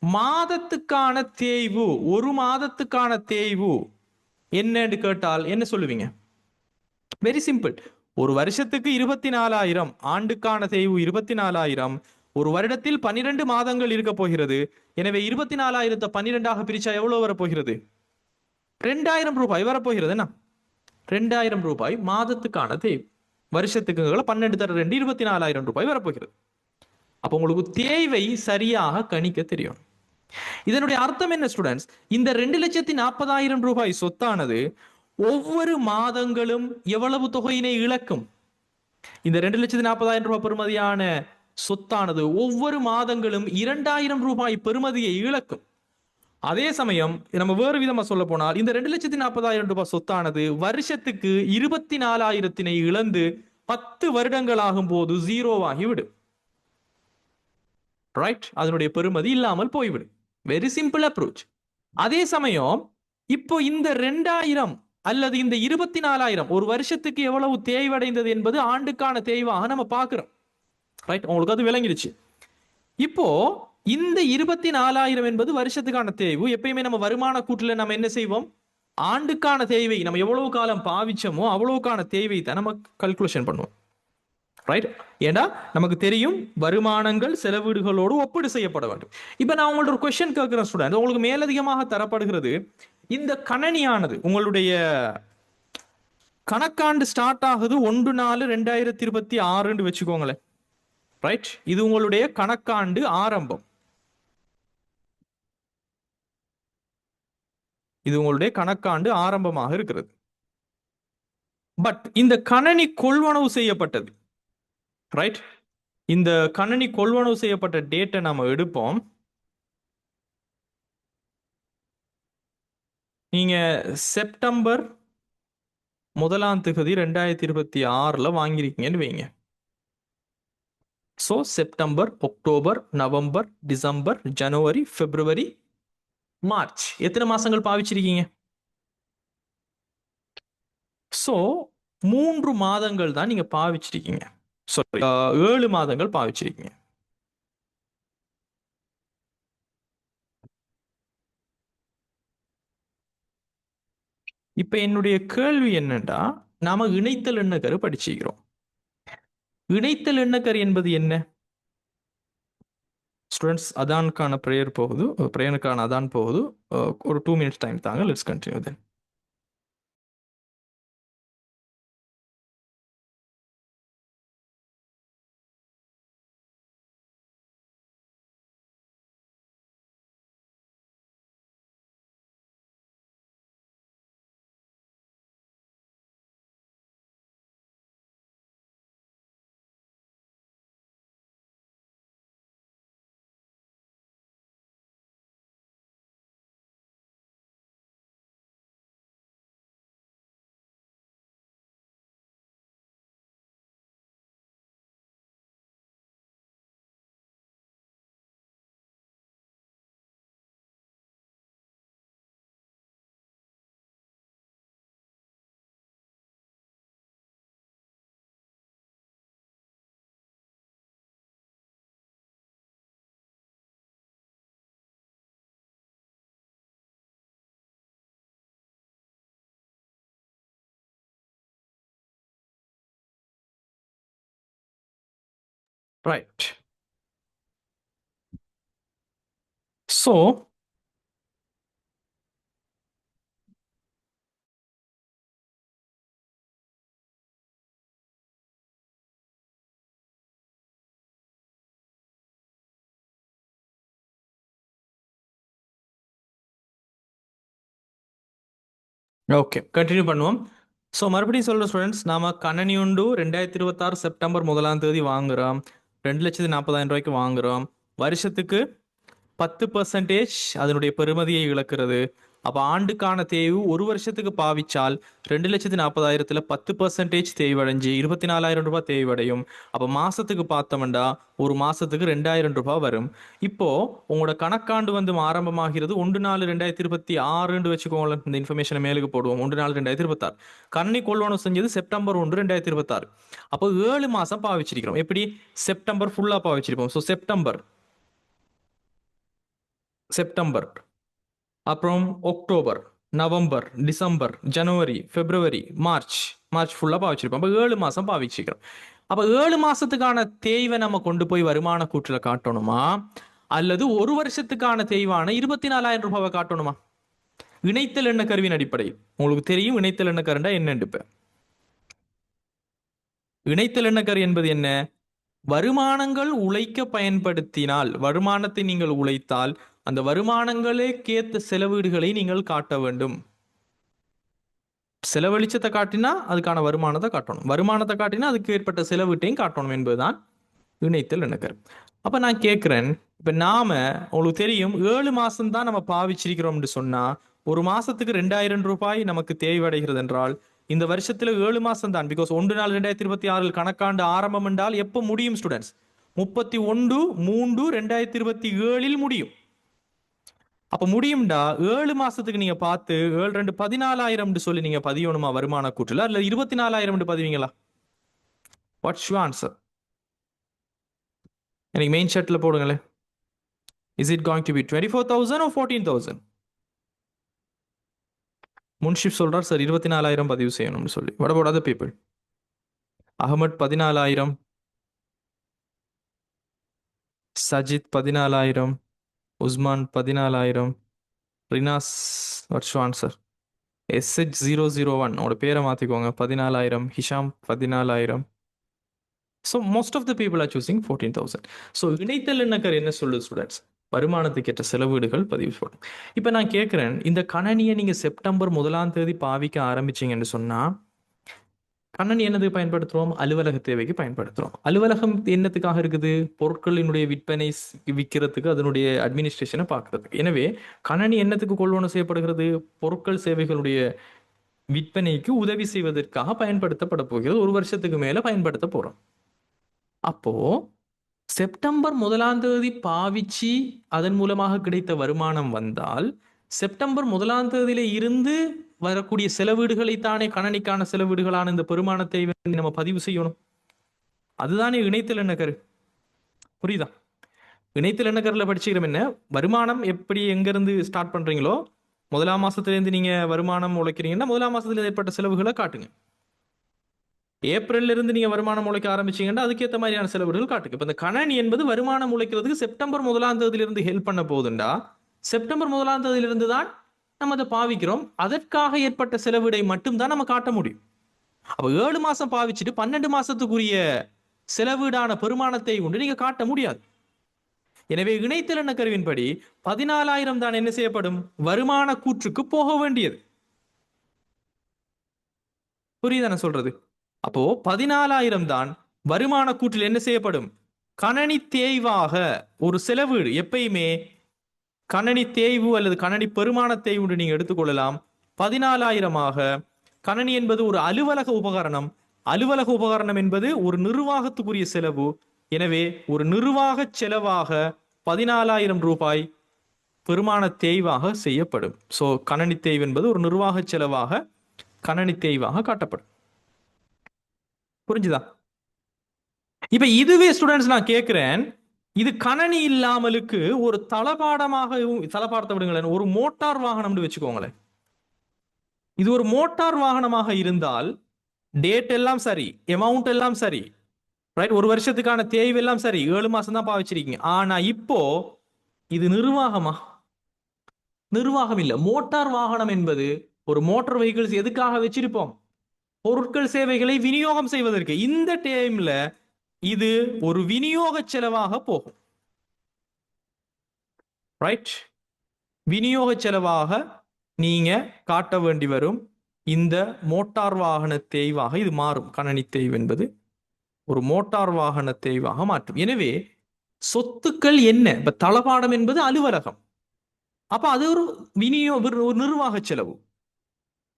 மாதத்துக்கான தேய்வு, ஒரு மாதத்துக்கான தேய்வு என்னன்னு கேட்டால் என்ன சொல்லுவீங்க? Very simple. ஒரு வருஷத்துக்கு 24,000, ஆண்டுக்கான தேய்வு 24,000, ஒரு வருடத்தில் 12 மாதங்கள் இருக்க போகிறது. எனவே 24,000 12ஆக பிரிச்சா எவ்வளவு வரப்போகிறது? 2,000 ரூபாய் வரப்போகிறது. என்ன? 2,000 ரூபாய் மாதத்துக்கான தேய்வு. வருஷத்துக்கு 12 தர 2 24,000 ரூபாய் வரப்போகிறது. அப்போ உங்களுக்கு தேய்வை சரியாக கணிக்க தெரியும். இதனுடைய அர்த்தம் என்ன ஸ்டூடெண்ட்ஸ்? இந்த 2,40,000 ரூபாய் சொத்தானது ஒவ்வொரு மாதங்களும் எவ்வளவு தொகையினை இழக்கும்? இந்த 2,40,000 ரூபாய் பெறுமதியான சொத்தானது ஒவ்வொரு மாதங்களும் 2,000 ரூபாய் பெறுமதியை இழக்கும். அதே சமயம் நம்ம வேறு விதமா சொல்ல போனால், இந்த 2,40,000 ரூபாய் சொத்தானது வருஷத்துக்கு 24,000 இழந்து 10 வருடங்கள் ஆகும் போது ஜீரோவாகி விடும். ரைட்? அதனுடைய பெறுமதி இல்லாமல் போய்விடும். Very simple approach. அதே சமயம் இப்போ இந்த 2,000 அல்லது இந்த 24,000 ஒரு வருஷத்துக்கு எவ்வளவு தேய்வடைந்தது என்பது ஆண்டுக்கான தேய்வாக நம்ம பார்க்கிறோம். ரைட்? உங்களுக்கு அது விளங்கிடுச்சு. இப்போ இந்த 24,000 என்பது வருஷத்துக்கான தேய்வு. எப்பயுமே நம்ம வருமான கூட்டுல நம்ம என்ன செய்வோம்? ஆண்டுக்கான தேய்வை நம்ம எவ்வளவு காலம் பாவிச்சோமோ அவ்வளவுக்கான தேய்வை தான் நம்ம கல்குலேஷன் பண்ணுவோம். ரைட்? ஏன்னா நமக்கு தெரியும் வருமானங்கள் செலவீடுகளோடு ஒப்பீடு செய்யப்பட வேண்டும். இப்போ நான் உங்கள்ட்ட ஒரு கொஸ்டின் கேட்கிறேன் ஸ்டூடெண்ட், உங்களுக்கு மேலதிகமாக தரப்படுகிறது, இந்த கணனியானது உங்களுடைய கணக்காண்டு ஸ்டார்ட் ஆகுது 1/4/2026 வச்சுக்கோங்களேன். ரைட்? இது உங்களுடைய கணக்காண்டு ஆரம்பம். இது உங்களுடைய கணக்காண்டு ஆரம்பமாக இருக்கிறது. பட் இந்த கணனி கொள்வனவு செய்யப்பட்டது. ரைட்? இந்த கணனி கொள்வனவு செய்யப்பட்ட டேட்டை நாம எடுப்போம். நீங்க செப்டம்பர் 1/2026 வாங்கியிருக்கீங்கன்னு வைங்க. So September, October, November, December, ஜனவரி, பிப்ரவரி, மார்ச், எத்தனை மாசங்கள் பாவிச்சிருக்கீங்க? ஸோ 3 மாதங்கள் தான் நீங்க பாவிச்சிருக்கீங்க. சாரி, 7 மாதங்கள் பாவிச்சிருக்கீங்க. இப்ப என்னுடைய கேள்வி என்னன்னா, நாம இணைத்தல் எண்ணக்கரு படிச்சுக்கிறோம். இணைத்தல் எண்ணக்கரு என்பது என்ன? ஸ்டூடெண்ட்ஸ் அதானுக்கான ப்ரேயர் போகுது, ப்ரேயருக்கான அதான் போகுது. ஒரு 2 minutes டைம் தாங்க. Let's continue then. Right. So okay, continue பண்ணுவோம். ஸோ மறுபடியும் சொல்கிற ஸ்டூடெண்ட்ஸ், நாம் கணனி உண்டு 2026 செப்டம்பர் 1 வாங்குகிறோம். 2,40,000 வாங்குகிறோம். வருஷத்துக்கு 10% அதனுடைய பெறுமதியை இழக்கிறது. அப்போ ஆண்டுக்கான தேய்வு ஒரு வருஷத்துக்கு பாவிச்சால் 2,40,000 10% தேய்வடைஞ்சு 24,000 தேய்வடையும். அப்போ மாசத்துக்கு பார்த்தோம்டா ஒரு மாசத்துக்கு 2,000 வரும். இப்போ உங்களோட கணக்காண்டு ஆரம்பமாகிறது 1/4/2026 வச்சுக்கோங்களேன். இந்த இன்ஃபர்மேஷனை மேலுக்கு போடுவோம். 1/4/2026. கணனி கொள்வனவு செஞ்சது செப்டம்பர் 1, 2026. அப்போ 7 மாசம் பாவிச்சிருக்கிறோம். எப்படி? செப்டம்பர் ஃபுல்லா பாவிச்சிருப்போம். ஸோ செப்டம்பர், அப்புறம் அக்டோபர், நவம்பர், டிசம்பர், ஜனவரி, பிப்ரவரி, மார்ச் ஃபுல்லாக பாவிச்சிருப்போம். அப்போ 7 மாதம் பாவிச்சிக்கிறோம். அப்போ 7 மாதத்துக்கான தேய்வை நம்ம கொண்டு போய் வருமான கூற்றில் காட்டணுமா, அல்லது ஒரு வருஷத்துக்கான தேய்வான 24,000 காட்டணுமா? இணைத்தல் எண்ண கருவின் அடிப்படையில் உங்களுக்கு தெரியும் இணைத்தல் எண்ண கருண்டா என்னன்னு. இப்ப இணைத்தல் எண்ண கரு என்பது என்ன? வருமானங்கள் உழைக்க பயன்படுத்தினால், வருமானத்தை நீங்கள் உழைத்தால் அந்த வருமானங்களுக்கேற்ற செலவீடுகளை நீங்கள் காட்ட வேண்டும். செலவழிச்சத்தை காட்டினா அதுக்கான வருமானத்தை காட்டணும், வருமானத்தை காட்டினா அதுக்கு ஏற்பட்ட செலவீட்டையும் காட்டணும் என்பதுதான் இணைத்தல் எண்ணக்கரு. அப்ப நான் கேட்கிறேன், இப்ப நாம உங்களுக்கு தெரியும் 7 மாசம் தான் நம்ம பாவிச்சிருக்கிறோம்னு சொன்னா ஒரு மாசத்துக்கு 2,000 நமக்கு தேவையடைகிறது என்றால் இந்த வருஷத்துல 7 மாசம் தான். பிகாஸ் 1/4/2026 கணக்காண்டு ஆரம்பம் என்றால் எப்போ முடியும் ஸ்டூடெண்ட்ஸ்? 31/3/2027 முடியும். அப்ப முடியும்டா 7 மாசத்துக்கு நீங்க பார்த்து 7/2 14,000 சொல்லி நீங்க பதியணுமா வருமான கூற்றுல, அல்ல 24,000 பதிவீங்களா? What's you answer? எனக்கு மெயின் ஷர்ட்ல போடுங்களேன். Is it going to be 24,000 or 14,000? Munsif சொல்றார் சார் 24,000 பதிவு செய்யணும்னு சொல்லி. What about other people? Ahmed 14,000, Sajith 14,000, Usman 14,000, Rinas. What's you answer? SH001 உங்களோட பேரை மாற்றிக்கோங்க. 14,000. Hisham 14,000. So most of the people are choosing 14,000. So இணைத்தல் எண்ணக்கர் என்ன சொல்லுது ஸ்டூடெண்ட்ஸ்? வருமானத்துக்கு ஏற்ற செலவீடுகள் பதிவு செய்யணும். இப்போ நான் கேட்குறேன், இந்த கணனியை நீங்கள் செப்டம்பர் 1 பாவிக்க ஆரம்பிச்சிங்கன்னு சொன்னால் கணனி என்னதுக்கு பயன்படுத்துகிறோம்? அலுவலக தேவைக்கு பயன்படுத்துகிறோம். அலுவலகம் என்னத்துக்காக இருக்குது? பொருட்களினுடைய விற்பனை விற்கிறதுக்கு, அதனுடைய அட்மினிஸ்ட்ரேஷனை பார்க்கறதுக்கு. எனவே கணனி என்னத்துக்கு கொள்வனவு செய்யப்படுகிறது? பொருட்கள் சேவைகளுடைய விற்பனைக்கு உதவி செய்வதற்காக பயன்படுத்தப்பட போகிறது. ஒரு வருஷத்துக்கு மேல பயன்படுத்த போறோம். அப்போ செப்டம்பர் 1 பாவிச்சு அதன் மூலமாக கிடைத்த வருமானம் வந்தால் செப்டம்பர் 1 இருந்து வரக்கூடிய செலவீடுகளை தானே கணனிக்கான செலவீடுகளான இந்த பெருமானத்தை நம்ம பதிவு செய்யணும். அதுதானே இணைத்தல் எண்ணக்கரு. புரியுதா? இணைத்தல் எண்ணக்கருல படிச்சுக்கிறோம் என்ன? வருமானம் எப்படி எங்கிருந்து ஸ்டார்ட் பண்றீங்களோ 1 மாசத்துல இருந்து நீங்க வருமானம் உழைக்கிறீங்கன்னா 1 மாசத்துல ஏற்பட்ட செலவுகளை காட்டுங்க. ஏப்ரல்ல இருந்து நீங்க வருமானம் முளைக்க ஆரம்பிச்சீங்கன்னா அதுக்கேற்ற மாதிரியான செலவுகள் காட்டுக்கு. இப்ப இந்த கணனி என்பது வருமானம் முளைக்கிறதுக்கு செப்டம்பர் 1ஆம் தேதியிலிருந்து ஹெல்ப் பண்ண போகுதுண்டா, செப்டம்பர் 1ஆம் தேதியிலிருந்து தான் நம்ம அதை பாவிக்கிறோம். அதற்காக ஏற்பட்ட செலவிடை மட்டும்தான் நம்ம காட்ட முடியும். அப்ப 7 மாசம் பாவிச்சுட்டு 12 மாசத்துக்குரிய செலவீடான பெருமானத்தை கொண்டு நீங்க காட்ட முடியாது. எனவே இணைத்திறன கருவின்படி 14,000 தான் என்ன செய்யப்படும், வருமான கூற்றுக்கு போக வேண்டியது. புரியுதா நான் சொல்றது? அப்போ 14,000 தான் வருமான கூற்றில் என்ன செய்யப்படும், கணனி தேய்வாக. ஒரு செலவீடு எப்பயுமே கணனி தேய்வு அல்லது கணனி பெருமான தேய்வு நீங்க எடுத்துக்கொள்ளலாம். 14,000ஆக. கணனி என்பது ஒரு அலுவலக உபகரணம். அலுவலக உபகரணம் என்பது ஒரு நிர்வாகத்துக்குரிய செலவு. எனவே ஒரு நிர்வாக செலவாக 14,000 ரூபாய் பெருமான தேய்வாக செய்யப்படும். ஸோ கணனி தேய்வு என்பது ஒரு நிர்வாக செலவாக கணனி தேய்வாக காட்டப்படும். புரிஞ்சுதா? இப்ப இதுவே ஸ்டூடெண்ட்ஸ் நான் கேட்கிறேன், இது கணனி இல்லாமலுக்கு ஒரு தளபாடமாக, தளபாடத்தை விடுங்களேன், ஒரு மோட்டார் வாகனம்னு வச்சுக்கோங்களேன். இது ஒரு மோட்டார் வாகனமாக இருந்தால் டேட் எல்லாம் சரி, அமௌண்ட் எல்லாம் சரி, ரைட், ஒரு வருஷத்துக்கான தேய்வு எல்லாம் சரி, 7 மாசம் தான் பாவிச்சிருக்கீங்க. ஆனா இப்போ இது நிர்வாகமா? நிர்வாகம் இல்ல. மோட்டார் வாகனம் என்பது ஒரு மோட்டார் வெஹிக்கிள்ஸ் எதுக்காக வச்சிருப்போம், பொருட்கள் சேவைகளை விநியோகம் செய்வதற்கு. இந்த டைம்ல இது ஒரு விநியோக செலவாக போகும். ரைட், விநியோக செலவாக நீங்க காட்ட வேண்டி வரும். இந்த மோட்டார் வாகன தேய்வாக இது மாறும். கணனி தேய்வு என்பது ஒரு மோட்டார் வாகன தேய்வாக மாற்றும். எனவே சொத்துக்கள் என்ன, இப்ப தளபாடம் என்பது அலுவலகம், அப்ப அது ஒரு ஒரு நிர்வாக செலவு.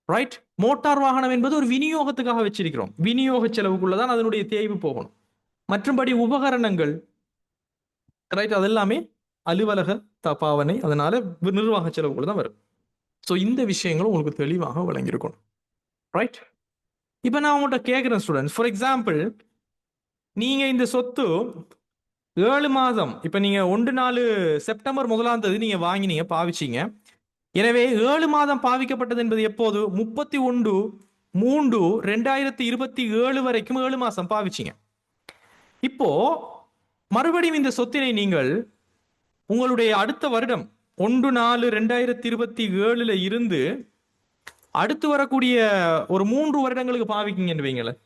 ரைட், மோட்டார் வாகனம் என்பது ஒரு விநியோகத்துக்காக வச்சிருக்கிறோம், விநியோக செலவுக்குள்ளதான் அதனுடைய தேய்வு போகணும். மற்றும்படி உபகரணங்கள், ரைட், அதெல்லாமே அலுவலக தபாவனை, அதனால நிர்வாக செலவுக்குள்ள தான் வரும். ஸோ இந்த விஷயங்களும் உங்களுக்கு தெளிவாக வழங்கியிருக்கணும். ரைட், இப்போ நான் உங்கள்கிட்ட கேட்குறேன் ஸ்டூடெண்ட்ஸ், ஃபார் எக்ஸாம்பிள் நீங்க இந்த சொத்து 7 மாதம், இப்போ நீங்க 1 செப்டம்பர் 1ஆம் தேதி நீங்க வாங்கினீங்க, பாவிச்சீங்க. எனவே 7 மாதம் பாவிக்கப்பட்டது என்பது எப்போது, 31/3/2027 வரைக்கும் 7 மாசம் பாவிச்சீங்க. இப்போ மறுபடியும் இந்த சொத்தினை நீங்கள் உங்களுடைய அடுத்த வருடம் 1/4/2027 இருந்து அடுத்து வரக்கூடிய ஒரு 3 வருடங்களுக்கு பாவிக்கீங்கன்னு வைங்களேன்.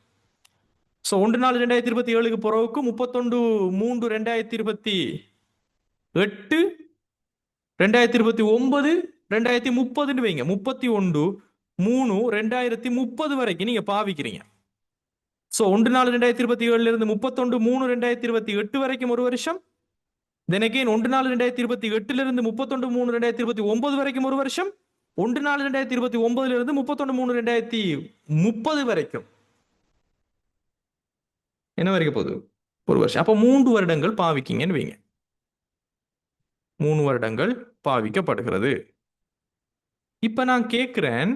ஸோ 1/4/2027 பிறகுக்கு 31/3/2028, 2029, 2030 வைங்க. 31/3/2030 வரைக்கும் நீங்க பாவிக்கிறீங்க. ஸோ 1/4/2027 இருந்து 31/3/2028 வரைக்கும் ஒரு வருஷம். தென் அகைன் 1/4/2028 இருந்து 31/3/2029 வரைக்கும் ஒரு வருஷம். 1/4/2029 இருந்து 31/3/2030 வரைக்கும் என்ன வரைக்கும் போகுது, ஒரு வருஷம். அப்போ 3 வருடங்கள் பாவிக்கீங்கன்னு வைங்க. 3 வருடங்கள் பாவிக்கப்படுகிறது. இப்ப நான் கேட்கிறேன்,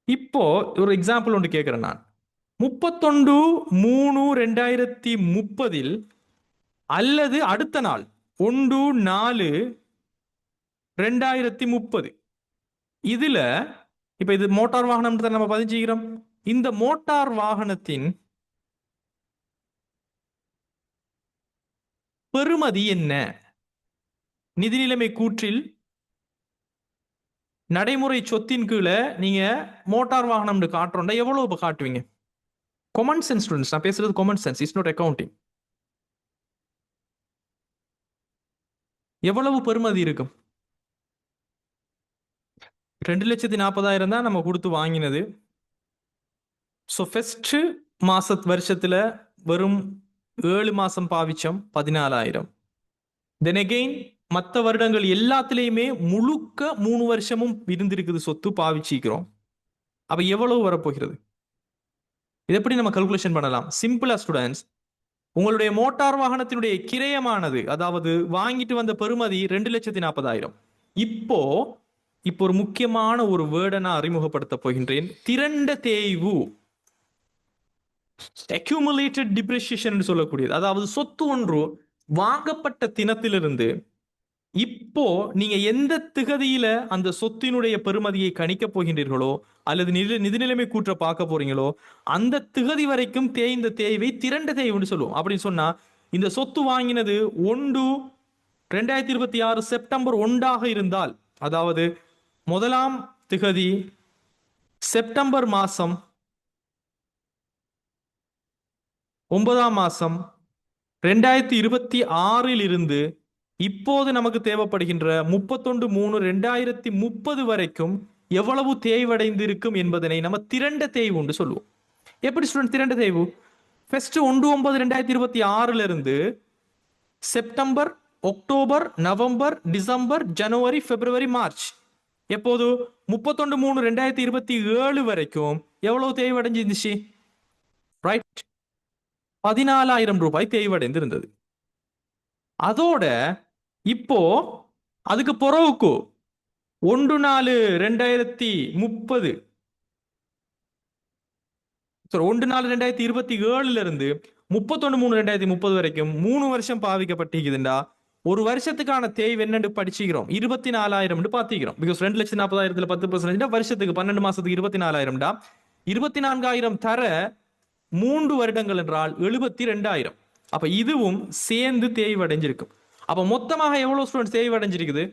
இப்போ ஒரு எக்ஸாம்பிள் ஒன்று கேட்கிறேன் நான். 31/3/2030 அல்லது அடுத்த நாள் 1/4/2030 இதுல, இப்ப இது மோட்டார் வாகனம் நம்ம பதிஞ்சுக்கிறோம். இந்த மோட்டார் வாகனத்தின் பெறுமதி என்ன? நிதி நிலைமை கூற்றில் நடைமுறை சொத்தின் கீழே நீங்க மோட்டார் வாகனம் காட்டுறோம்னா எவ்வளவு காட்டுவீங்க? காமன் சென்ஸ் ஸ்டூடெண்ட்ஸ், நான் பேசுறது common sense, it's not accounting. எவ்வளவு பெறுமதி இருக்கும்? 2,40,000 தான் நம்ம கொடுத்து வாங்கினது. ஸோ ஃபர்ஸ்ட் வருஷத்துல வெறும் 7 மாசம் பாவிச்சம் 14,000. தென் அகெயின் மற்ற வருடங்கள் எல்லாத்துலேயுமே முழுக்க 3 வருஷமும் இருந்திருக்குது சொத்து, பாவிச்சிக்கிறோம். அப்ப எவ்வளவு வரப்போகிறது? இது எப்படி நம்ம கல்குலேஷன் பண்ணலாம்? சிம்பிளா ஸ்டூடெண்ட்ஸ், உங்களுடைய மோட்டார் வாகனத்தினுடைய கிரயமானது, அதாவது வாங்கிட்டு வந்த பெறுமதி 2,40,000. இப்போ ஒரு முக்கியமான ஒரு வேர்டை நான் அறிமுகப்படுத்த போகின்றேன், திரண்ட தேய்வு, அக்யூமுலேட்டட் டிப்ரிசியேஷன் சொல்லக்கூடியது. அதாவது சொத்து ஒன்று வாங்கப்பட்ட தினத்திலிருந்து இப்போ நீங்க எந்த திகதியில அந்த சொத்தினுடைய பெறுமதியை கணிக்க போகின்றீர்களோ அல்லது நிதி நிலைமை கூற்ற பார்க்க போறீங்களோ அந்த திகதி வரைக்கும் தேய்ந்த தேய்வை திரண்ட தேய்வுன்னு சொல்லுவோம். அப்படின்னு சொன்னா இந்த சொத்து வாங்கினது 1/2026 செப்டம்பர் 1 இருந்தால், அதாவது முதலாம் திகதி செப்டம்பர் மாசம் 9 2026 இருந்து இப்போது நமக்கு தேவைப்படுகின்ற 31/3/2030 வரைக்கும் எவ்வளவு தேய்வடைந்து இருக்கும் என்பதனை நம்ம திரண்ட தேய்வு என்று சொல்லுவோம். எப்படி ஸ்டூடெண்ட் திரண்ட தேய்வு? ஃபர்ஸ்ட் 1/9/2026 இருந்து செப்டம்பர், அக்டோபர், நவம்பர், டிசம்பர், ஜனவரி, பிப்ரவரி, மார்ச், எப்போது 31/3/2027 வரைக்கும் எவ்வளவு தேய்வடைஞ்சிருந்துச்சு? ரைட், 14,000 ரூபாய் தேய்வடைந்து இருந்தது. அதோட இப்போ அதுக்கு பிறகுக்கு 1/4/2030 1/4/2027 இருந்து 31/3/2030 வரைக்கும் 3 வருஷம் பாவிக்கப்பட்டிருக்குதுண்டா ஒரு வருஷத்துக்கான தேய்வு என்னன்னு படிச்சுக்கிறோம்? 24,000 பாத்திக்கிறோம். பிகாஸ் 2,40,000 10% வருஷத்துக்கு 12 மாசத்துக்கு 24,000. 24,000 தர 3 வருடங்கள் என்றால் 72,000. அப்ப இதுவும் சேர்ந்து தேய்வடைஞ்சிருக்கும். அப்ப மொத்தமாக எவ்வளவு ஸ்டூடெண்ட்ஸ் தேய்வடைஞ்சிருக்குது?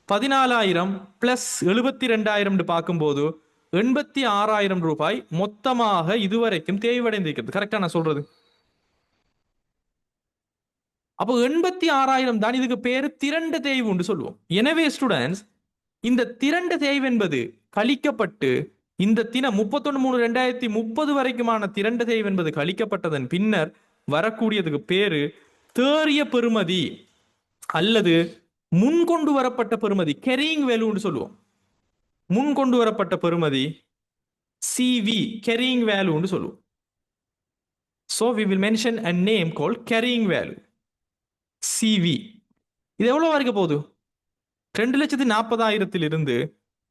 14,000 பிளஸ் 72,000 பார்க்கும்போது 86,000 ரூபாய் மொத்தமாக இதுவரைக்கும் தேய்வடைந்திருக்கிறது. கரெக்டா நான் சொல்றது? அப்போ 86,000 தான் இதுக்கு பேரு திரண்ட தேய்வு என்று சொல்லுவோம். எனவே ஸ்டூடெண்ட்ஸ், இந்த திரண்ட தேய்வு என்பது கழிக்கப்பட்டு இந்த தினம் 31/3/2030 வரைக்குமான திரண்ட தேய்வு என்பது கழிக்கப்பட்டதன் பின்னர் வரக்கூடியதுக்கு பேரு தேறிய பெறுமதி அல்லது முன்கொண்டு வரப்பட்ட பெறுமதி, கேரியிங் வேல்யூன்னு சொல்லுவோம். முன்கொண்டு வரப்பட்ட பெறுமதி சிவி, கேரியிங் வேல்யூன்னு சொல்லுவோம். So we will mention a name called carrying value, CV. இது எவ்வளவு வரைக்கும் போகுது? 2,40,000 இருந்து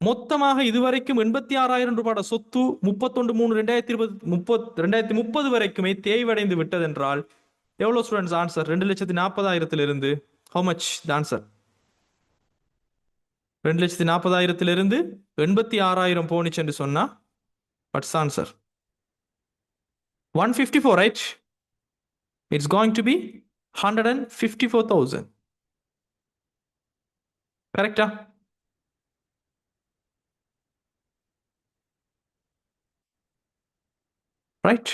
மொத்தமாக இதுவரைக்கும் 86,000 ரூபாயோட சொத்து 31/3/2030 வரைக்குமே தேய்வடைந்து விட்டதென்றால் எவ்வளவு ஸ்டூடெண்ட்ஸ் ஆன்சர்? 2,40,000 இருந்து how much the answer? 2,40,000 இருந்து 86,000 போனிச்சு என்று சொன்னா what's the answer? 154, right? It's going to be 154,000. Correcta? Right?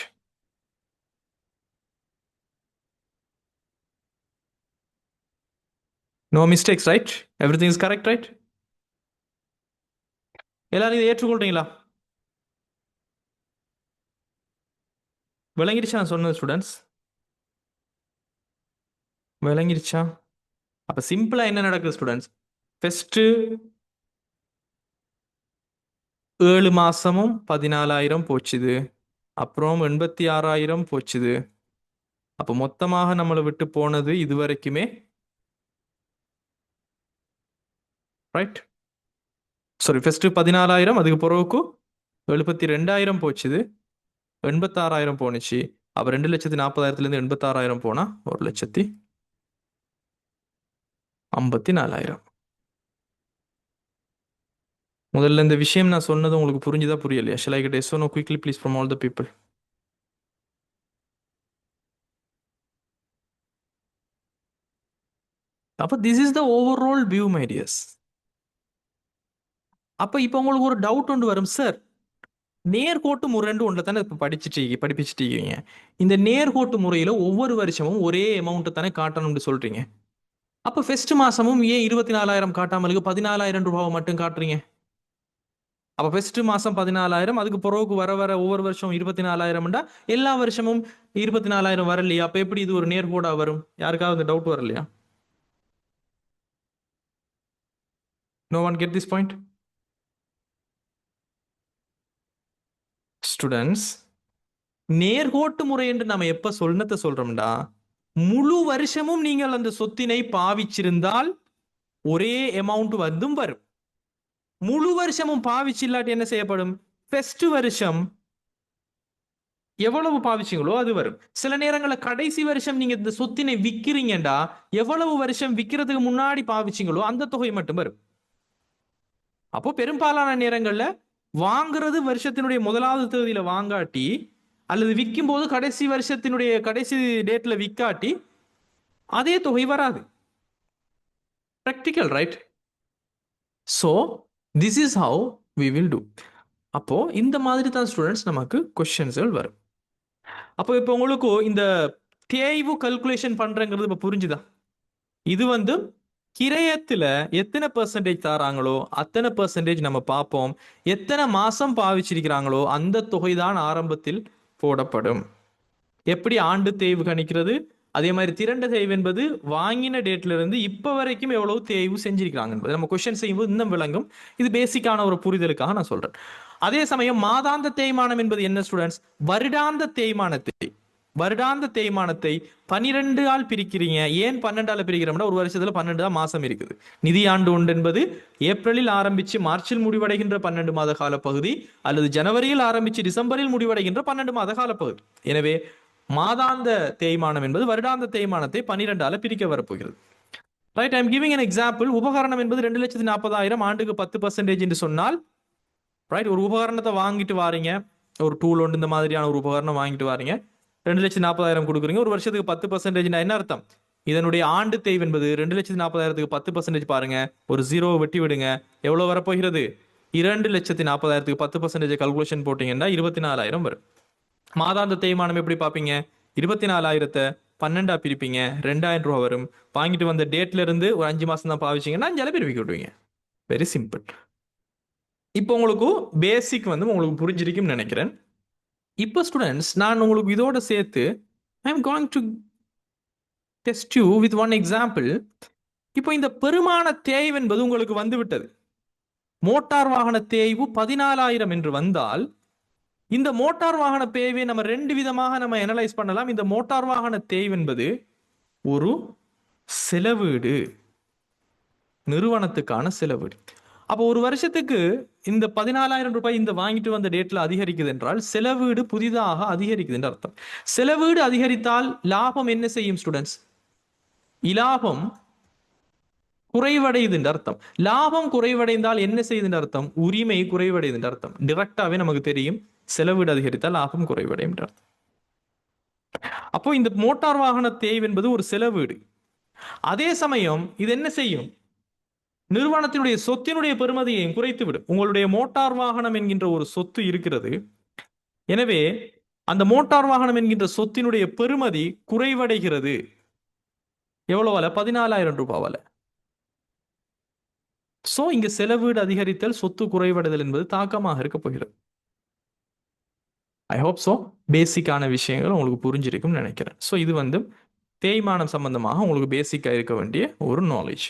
No mistakes, right? Everything is correct, right? எல்லாரும் இதை ஏற்றுக்கொள்றீங்களா? விளங்கிடுச்சா சொன்னது ஸ்டூடெண்ட்ஸ்? விளங்கிடுச்சா? அப்ப சிம்பிளா என்ன நடக்குது ஸ்டூடெண்ட்ஸ்? ஃபர்ஸ்ட் 7 மாசமும் 14,000 போச்சுது, அப்புறம் 86,000 போச்சுது. அப்ப மொத்தமாக நம்மளை விட்டு போனது இது வரைக்குமே, ரைட்? சாரி, ஃபர்ஸ்ட் 14,000, அதுக்கு பிறகு 72,000 போச்சுது, 86,000 போனுச்சு. அப்ப 2,40,000 இருந்து 86,000 போனா 1,54,000. முதல்ல இந்த விஷயம் நான் சொன்னது உங்களுக்கு புரிஞ்சுதா புரியலையா? Shall I get yes or no quickly please from all the people? அப்ப this is the overall view my tears. அப்ப இப்ப உங்களுக்கு ஒரு டவுட் ஒன்று வரும், சார் நேர்கோட்டு முறைன்னு ஒன்றை தானே இப்போ படிப்பிச்சுட்டு இருக்கீங்க. இந்த நேர்கோட்டு முறையில் ஒவ்வொரு வருஷமும் ஒரே அமௌண்ட்டை தானே காட்டணும்னு சொல்றீங்க. அப்போ ஃபர்ஸ்ட் மாசமும் ஏன் 24,000 காட்டாமலுக்கு 14,000 ரூபாவை மட்டும் காட்டுறீங்க? அப்போ ஃபர்ஸ்ட் மாசம் 14,000, அதுக்கு பிறகு வர வர ஒவ்வொரு வருஷம் 24,000, எல்லா வருஷமும் 24,000 வரலையா? அப்போ எப்படி இது ஒரு நேர்கோடா வரும்? யாருக்காவது இந்த டவுட் வரலையா? No one get this point? Students, நேர்கோட்டு முறை என்று நம்ம எப்ப சொல்றோம்டா, முழு வருஷமும் நீங்கள் அந்த சொத்தினை பாவிச்சிருந்தால் ஒரே அமௌண்ட் வந்தும் வரும். முழு வருஷமும் பாவிச்சு இல்லாட்டி என்ன செய்யப்படும்? ஃபர்ஸ்ட் வருஷம் எவ்வளவு பாவிச்சீங்களோ அது வரும். சில நேரங்களில் கடைசி வருஷம் நீங்க இந்த சொத்தினை விற்கிறீங்கடா, எவ்வளவு வருஷம் விற்கிறதுக்கு முன்னாடி பாவிச்சீங்களோ அந்த தொகை மட்டும் வரும். அப்போ பெரும்பாலான நேரங்கள்ல வாங்குறது வருஷத்தினுடைய முதலாவது தேதியில வாங்காட்டி அல்லது விற்கும் போது கடைசி வருஷத்தினுடைய கடைசி டேட்ல விற்காட்டி அதே தொகை வராது. Practical, right? So this is how we will do. அப்போ இந்த மாதிரி தான் ஸ்டூடெண்ட்ஸ் நமக்கு கொஸ்டின்ஸ்கள் வரும். அப்போ இப்போ உங்களுக்கு இந்த தேய்வு கல்குலேஷன் பண்றங்கிறது இப்போ புரிஞ்சுதா? இது வந்து கிரயத்துல எத்தனை பெர்சன்டேஜ் தராங்களோ அத்தனை பெர்சன்டேஜ் நம்ம பார்ப்போம். எத்தனை மாசம் பாவிச்சிருக்கிறாங்களோ அந்த தொகை தான் ஆரம்பத்தில் போடப்படும். எப்படி ஆண்டு தேய்வு கணிக்கிறது, அதே மாதிரி திரண்ட தேய்வு என்பது வாங்கின டேட்ல இருந்து இப்ப வரைக்கும் எவ்வளவு தேய்வு செஞ்சிருக்காங்க என்பது நம்ம கொஸ்டின் செய்யும்போது இன்னும் விளங்கும். இது பேசிக்கான ஒரு புரிதலுக்காக நான் சொல்றேன். அதே சமயம் மாதாந்த தேய்மானம் என்பது என்ன ஸ்டூடெண்ட்ஸ்? வருடாந்த தேய்மானத்தை 12 ஆல் பிரிக்கிறீங்க. ஏன் 12ஆல் பிரிக்கிறோம்னா ஒரு வருஷத்துல 12 தான் மாசம் இருக்குது. நிதியாண்டு ஒன்று என்பது ஏப்ரலில் ஆரம்பிச்சு மார்ச்சில் முடிவடைகின்ற 12 மாத கால பகுதி அல்லது ஜனவரியில் ஆரம்பிச்சு டிசம்பரில் முடிவடைகின்ற 12 மாத கால பகுதி. எனவே மாதாந்த தேய்மானம் என்பது வருடாந்த தேய்மானத்தை 12ஆல பிரிக்க வரப்போகிறது. Right, I am giving an example. உபகரணம் என்பது 2,40,000 ஆண்டுக்கு 10% என்று சொன்னால், ரைட், ஒரு உபகரணத்தை வாங்கிட்டு வாரீங்க, ஒரு டூல் ஒன்று இந்த மாதிரியான ஒரு உபகரணம் வாங்கிட்டு வாரீங்க, 2,40,000 கொடுக்குறீங்க. ஒரு வருஷத்துக்கு 10% என்ன அர்த்தம்? இதனுடைய ஆண்டு தேய்வு என்பது 2,40,000க்கு 10% பாருங்க, ஒரு 0 வெட்டி விடுங்க, எவ்வளவு வரப்போகிறது? 2,40,000க்கு 10% கல்குலேஷன் போட்டீங்கன்னா 24,000 வரும். மாதாந்த தேய்மானம் எப்படி பார்ப்பீங்க? 24,000த்தை 12ஆ பிரிப்பீங்க, 2,000 ரூபா வரும். வாங்கிட்டு வந்த டேட்ல இருந்து ஒரு 5 மாசம் தான் பாவிச்சிங்கன்னா 5ஆல பிரிக்க விடுவீங்க. Very simple. இப்போ உங்களுக்கு பேசிக் வந்து உங்களுக்கு புரிஞ்சிருக்கும்னு நினைக்கிறேன். இப்போ ஸ்டூடெண்ட்ஸ், நான் உங்களுக்கு இதோட சேர்த்து I am going to test you with one example. இப்போ இந்த பெருமான தேய்வு என்பது உங்களுக்கு வந்து விட்டது. மோட்டார் வாகன தேய்வு 14,000 என்று வந்தால் இந்த மோட்டார் வாகன தேய்வை நம்ம 2 விதமாக நம்ம அனலைஸ் பண்ணலாம். இந்த மோட்டார் வாகன தேய்வு என்பது ஒரு செலவீடு, நிறுவனத்துக்கான செலவீடு. அப்போ ஒரு வருஷத்துக்கு இந்த 14,000 ரூபாய் இந்த வாங்கிட்டு வந்த டேட்ல அதிகரிக்குது என்றால் செலவீடு புதிதாக அதிகரிக்குது என்று அர்த்தம். செலவீடு அதிகரித்தால் லாபம் என்ன செய்யும் ஸ்டூடெண்ட்ஸ்? இலாபம் குறைவடையுது என்று அர்த்தம். லாபம் குறைவடைந்தால் என்ன செய்யுது என்று அர்த்தம்? உரிமை குறைவடையுது என்று அர்த்தம். டிரெக்டாவே நமக்கு தெரியும், செலவீடு அதிகரித்தால் லாபம் குறைவடையும் என்று அர்த்தம். அப்போ இந்த மோட்டார் வாகன தேய்வு என்பது ஒரு செலவீடு. அதே சமயம் இது என்ன செய்யும்? நிறுவனத்தினுடைய சொத்தினுடைய பெறுமதியையும் குறைத்து விடும். உங்களுடைய மோட்டார் வாகனம் என்கின்ற ஒரு சொத்து இருக்கிறது. எனவே அந்த மோட்டார் வாகனம் என்கின்ற சொத்தினுடைய பெறுமதி குறைவடைகிறது. எவ்வளவால? 14,000 ரூபாவால. சோ இங்க செலவீடு அதிகரித்தல், சொத்து குறைவடைதல் என்பது தாக்கமாக இருக்க போகிறது. ஐ ஹோப் சோ பேசிக்கான விஷயங்கள் உங்களுக்கு புரிஞ்சிருக்கும் நினைக்கிறேன். ஸோ இது வந்து தேய்மானம் சம்பந்தமாக உங்களுக்கு பேசிக்காக இருக்க வேண்டிய ஒரு knowledge.